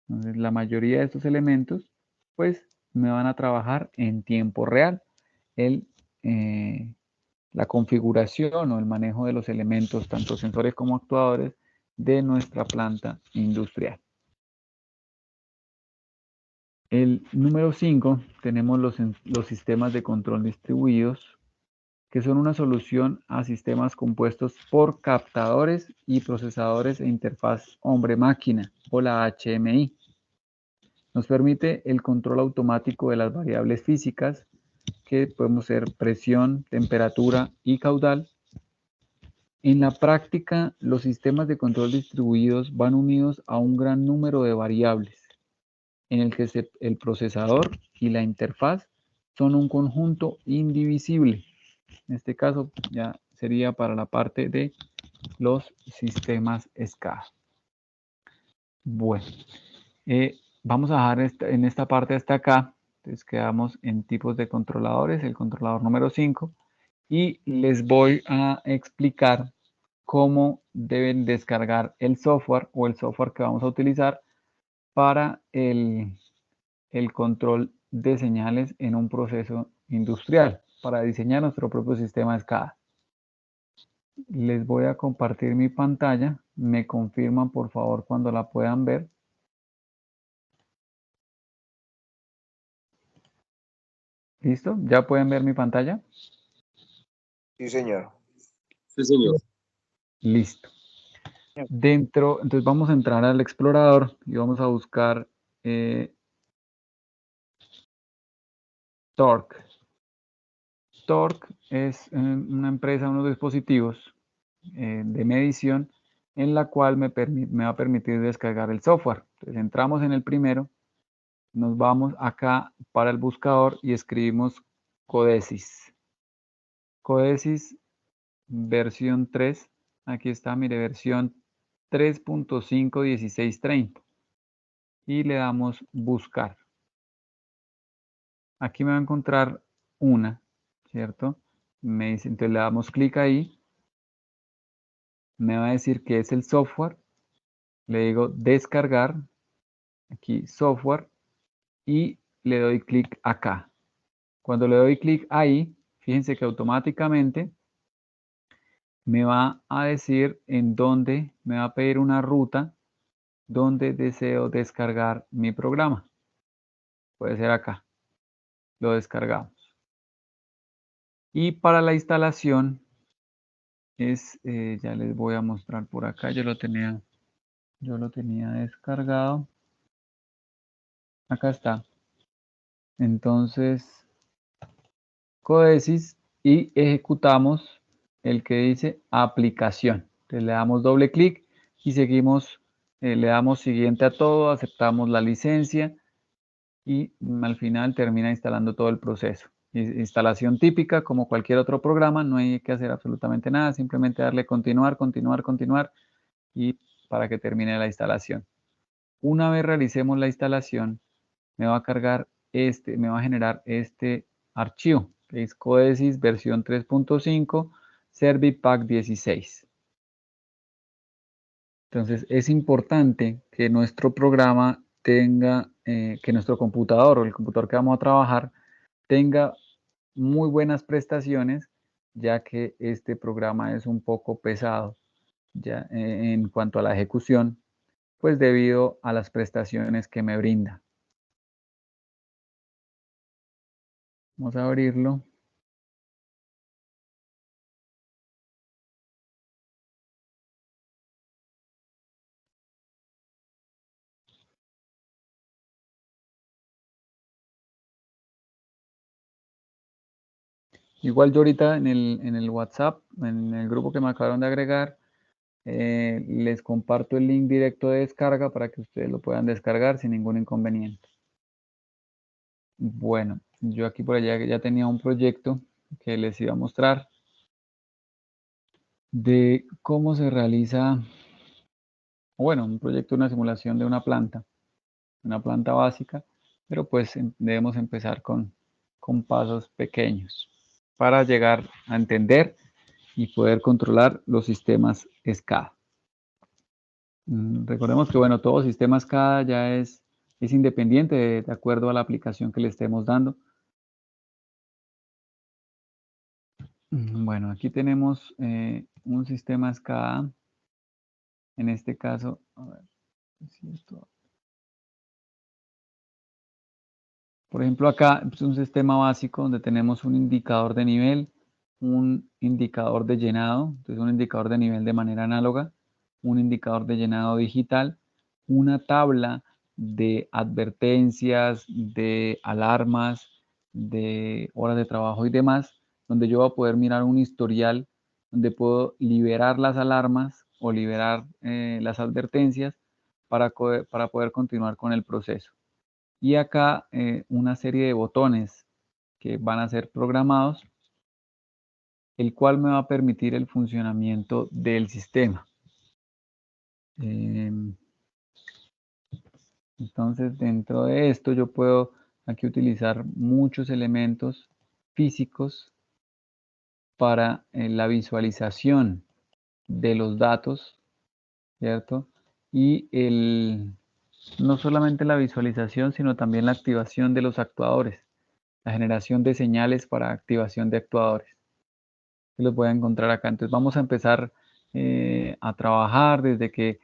Entonces la mayoría de estos elementos pues me van a trabajar en tiempo real. La configuración o el manejo de los elementos, tanto sensores como actuadores, de nuestra planta industrial. El número 5, tenemos los sistemas de control distribuidos, que son una solución a sistemas compuestos por captadores y procesadores e interfaz hombre-máquina, o la HMI. Nos permite el control automático de las variables físicas, que podemos ser presión, temperatura y caudal. En la práctica, los sistemas de control distribuidos van unidos a un gran número de variables, en el que el procesador y la interfaz son un conjunto indivisible. En este caso ya sería para la parte de los sistemas SCADA. Bueno, vamos a dejar en esta parte hasta acá. Entonces quedamos en tipos de controladores, el controlador número 5, y les voy a explicar cómo deben descargar el software o el software que vamos a utilizar para el control de señales en un proceso industrial, para diseñar nuestro propio sistema SCADA. Les voy a compartir mi pantalla. Me confirman por favor cuando la puedan ver. ¿Listo? ¿Ya pueden ver mi pantalla? Sí, señor. Sí, señor. Listo. Entonces vamos a entrar al explorador y vamos a buscar Torque. Torque es una empresa, unos dispositivos de medición en la cual me va a permitir descargar el software. Entonces entramos en el primero, nos vamos acá para el buscador y escribimos Codesis. Codesis versión 3, aquí está, mire, versión 3.5.16.30 y le damos buscar. Aquí me va a encontrar una, ¿cierto? Me dice, entonces le damos clic ahí, me va a decir que es el software, le digo descargar, aquí software, y le doy clic acá. Cuando le doy clic ahí, fíjense que automáticamente me va a decir en dónde, me va a pedir una ruta donde deseo descargar mi programa. Puede ser acá. Lo descargamos. Y para la instalación ya les voy a mostrar por acá. Yo lo tenía descargado. Acá está. Entonces, Codesis, y ejecutamos el que dice aplicación. Entonces le damos doble clic y seguimos, le damos siguiente a todo, aceptamos la licencia y al final termina instalando todo el proceso. instalación típica, como cualquier otro programa, no hay que hacer absolutamente nada, simplemente darle continuar, continuar, continuar, y para que termine la instalación. Una vez realicemos la instalación, me va a cargar me va a generar este archivo, que es Codesys versión 3.5, Servipack 16. Entonces es importante que nuestro programa tenga, que nuestro computador o el computador que vamos a trabajar tenga muy buenas prestaciones, ya que este programa es un poco pesado ya, en cuanto a la ejecución, pues debido a las prestaciones que me brinda. Vamos a abrirlo. Igual yo ahorita en el WhatsApp, en el grupo que me acabaron de agregar, les comparto el link directo de descarga para que ustedes lo puedan descargar sin ningún inconveniente. Bueno, yo aquí por allá ya tenía un proyecto que les iba a mostrar de cómo se realiza, bueno, un proyecto, una simulación de una planta básica, pero pues debemos empezar con pasos pequeños para llegar a entender y poder controlar los sistemas SCADA. Recordemos que, bueno, todo sistema SCADA ya es independiente de acuerdo a la aplicación que le estemos dando. Bueno, aquí tenemos un sistema SCADA. En este caso, a ver si esto... Por ejemplo, acá es un sistema básico donde tenemos un indicador de nivel, un indicador de llenado, entonces un indicador de nivel de manera análoga, un indicador de llenado digital, una tabla de advertencias, de alarmas, de horas de trabajo y demás, donde yo voy a poder mirar un historial, donde puedo liberar las alarmas o liberar las advertencias para poder continuar con el proceso. Y acá una serie de botones que van a ser programados, el cual me va a permitir el funcionamiento del sistema. Entonces, dentro de esto yo puedo aquí utilizar muchos elementos físicos para la visualización de los datos, ¿cierto? Y no solamente la visualización, sino también la activación de los actuadores, la generación de señales para activación de actuadores. Los voy a encontrar acá. Entonces vamos a empezar a trabajar desde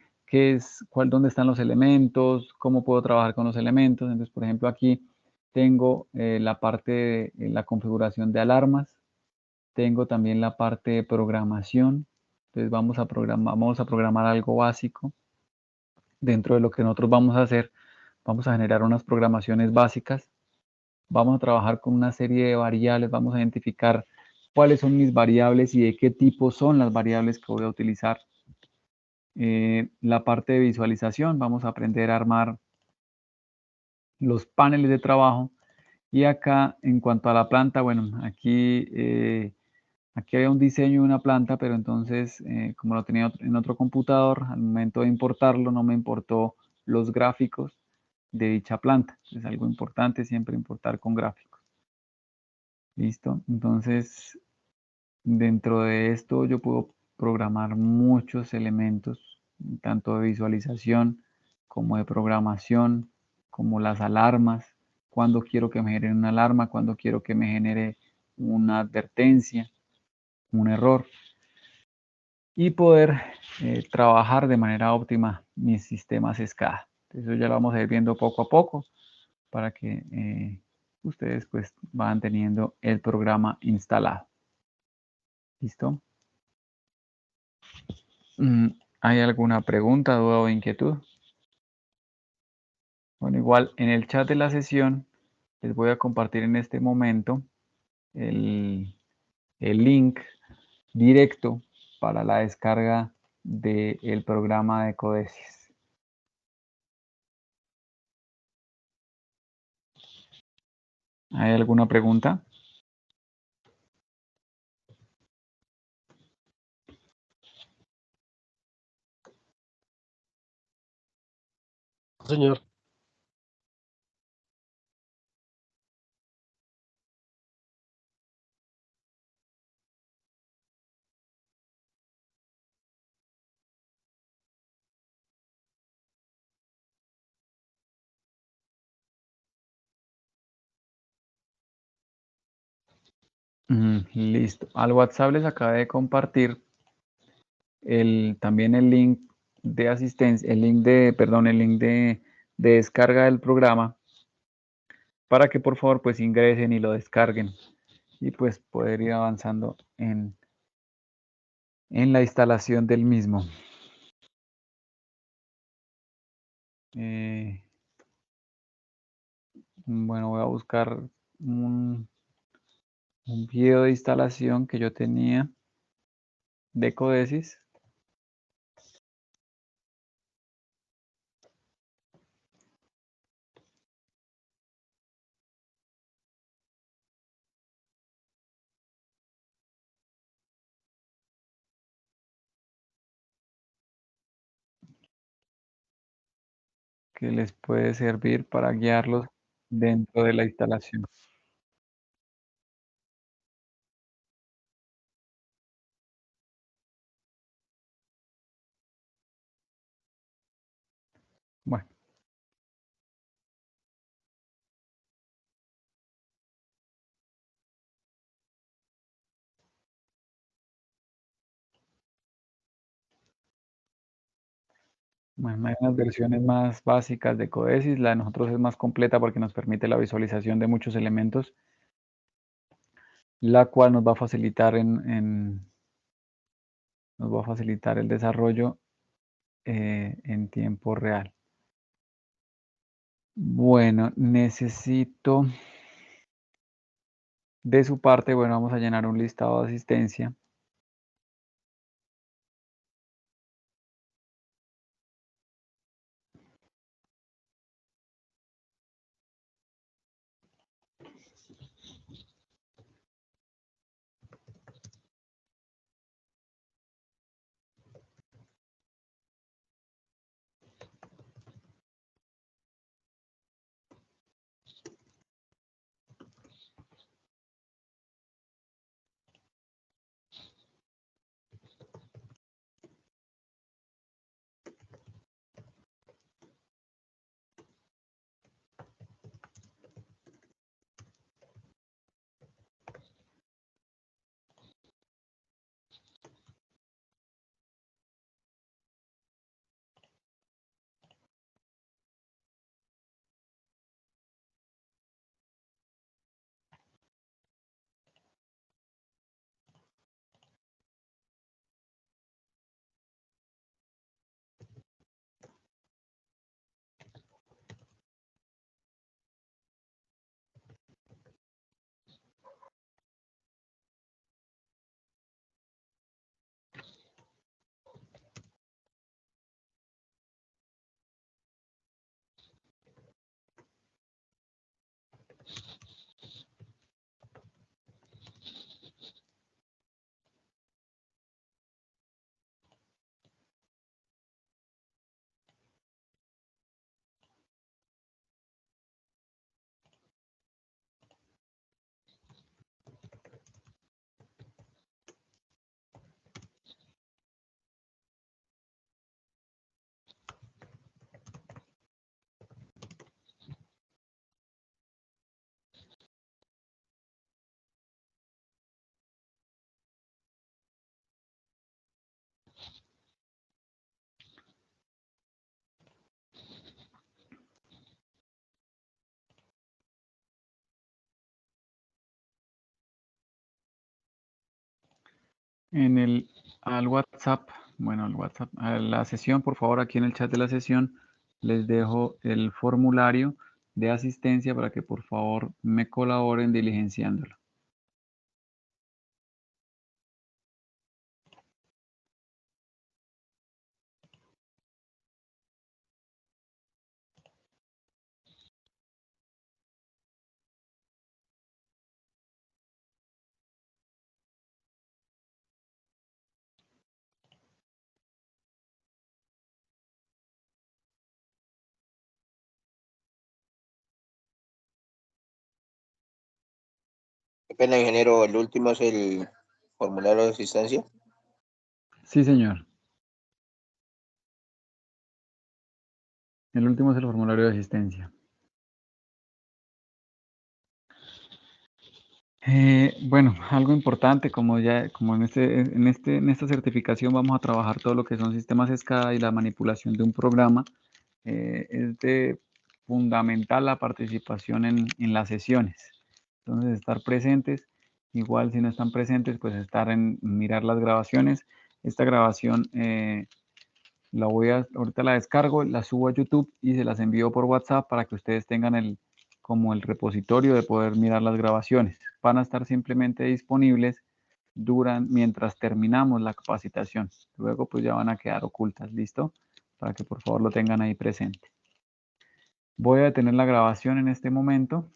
dónde están los elementos, cómo puedo trabajar con los elementos. Entonces, por ejemplo, aquí tengo la parte de la configuración de alarmas, tengo también la parte de programación. Entonces vamos a programar algo básico. Dentro de lo que nosotros vamos a hacer, vamos a generar unas programaciones básicas. Vamos a trabajar con una serie de variables, vamos a identificar cuáles son mis variables y de qué tipo son las variables que voy a utilizar. La parte de visualización, vamos a aprender a armar los paneles de trabajo. Y acá, en cuanto a la planta, bueno, aquí había un diseño de una planta, pero entonces, como lo tenía en otro computador, al momento de importarlo, no me importó los gráficos de dicha planta. Es algo importante siempre importar con gráficos. ¿Listo? Entonces, dentro de esto yo puedo programar muchos elementos, tanto de visualización como de programación, como las alarmas, cuando quiero que me genere una alarma, cuando quiero que me genere una advertencia, un error, y poder trabajar de manera óptima mis sistemas SCADA. Eso ya lo vamos a ir viendo poco a poco para que ustedes pues van teniendo el programa instalado. ¿Listo? ¿Hay alguna pregunta, duda o inquietud? Bueno, igual en el chat de la sesión les voy a compartir en este momento el link directo para la descarga del programa de Codesys. ¿Hay alguna pregunta? señor. Listo. Al WhatsApp les acabé de compartir también el link de asistencia, el link de descarga del programa para que por favor pues ingresen y lo descarguen y pues poder ir avanzando en la instalación del mismo. Bueno, voy a buscar un video de instalación que yo tenía de Codesis. Que les puede servir para guiarlos dentro de la instalación. Bueno, hay unas versiones más básicas de Codesis, la de nosotros es más completa porque nos permite la visualización de muchos elementos, la cual nos va a facilitar nos va a facilitar el desarrollo en tiempo real. Bueno, necesito de su parte, bueno, vamos a llenar un listado de asistencia. Al WhatsApp, bueno, al WhatsApp, a la sesión, por favor, aquí en el chat de la sesión, les dejo el formulario de asistencia para que por favor me colaboren diligenciándolo. pena, ingeniero, el último es el formulario de asistencia. Sí, señor. El último es el formulario de asistencia. Bueno, algo importante, como en esta certificación vamos a trabajar todo lo que son sistemas SCADA y la manipulación de un programa, es de fundamental la participación en las sesiones. Entonces, estar presentes, igual si no están presentes, pues mirar las grabaciones. Esta grabación ahorita la descargo, la subo a YouTube y se las envío por WhatsApp para que ustedes tengan como el repositorio de poder mirar las grabaciones. Van a estar simplemente disponibles mientras terminamos la capacitación. Luego pues ya van a quedar ocultas, ¿listo? Para que por favor lo tengan ahí presente. Voy a detener la grabación en este momento.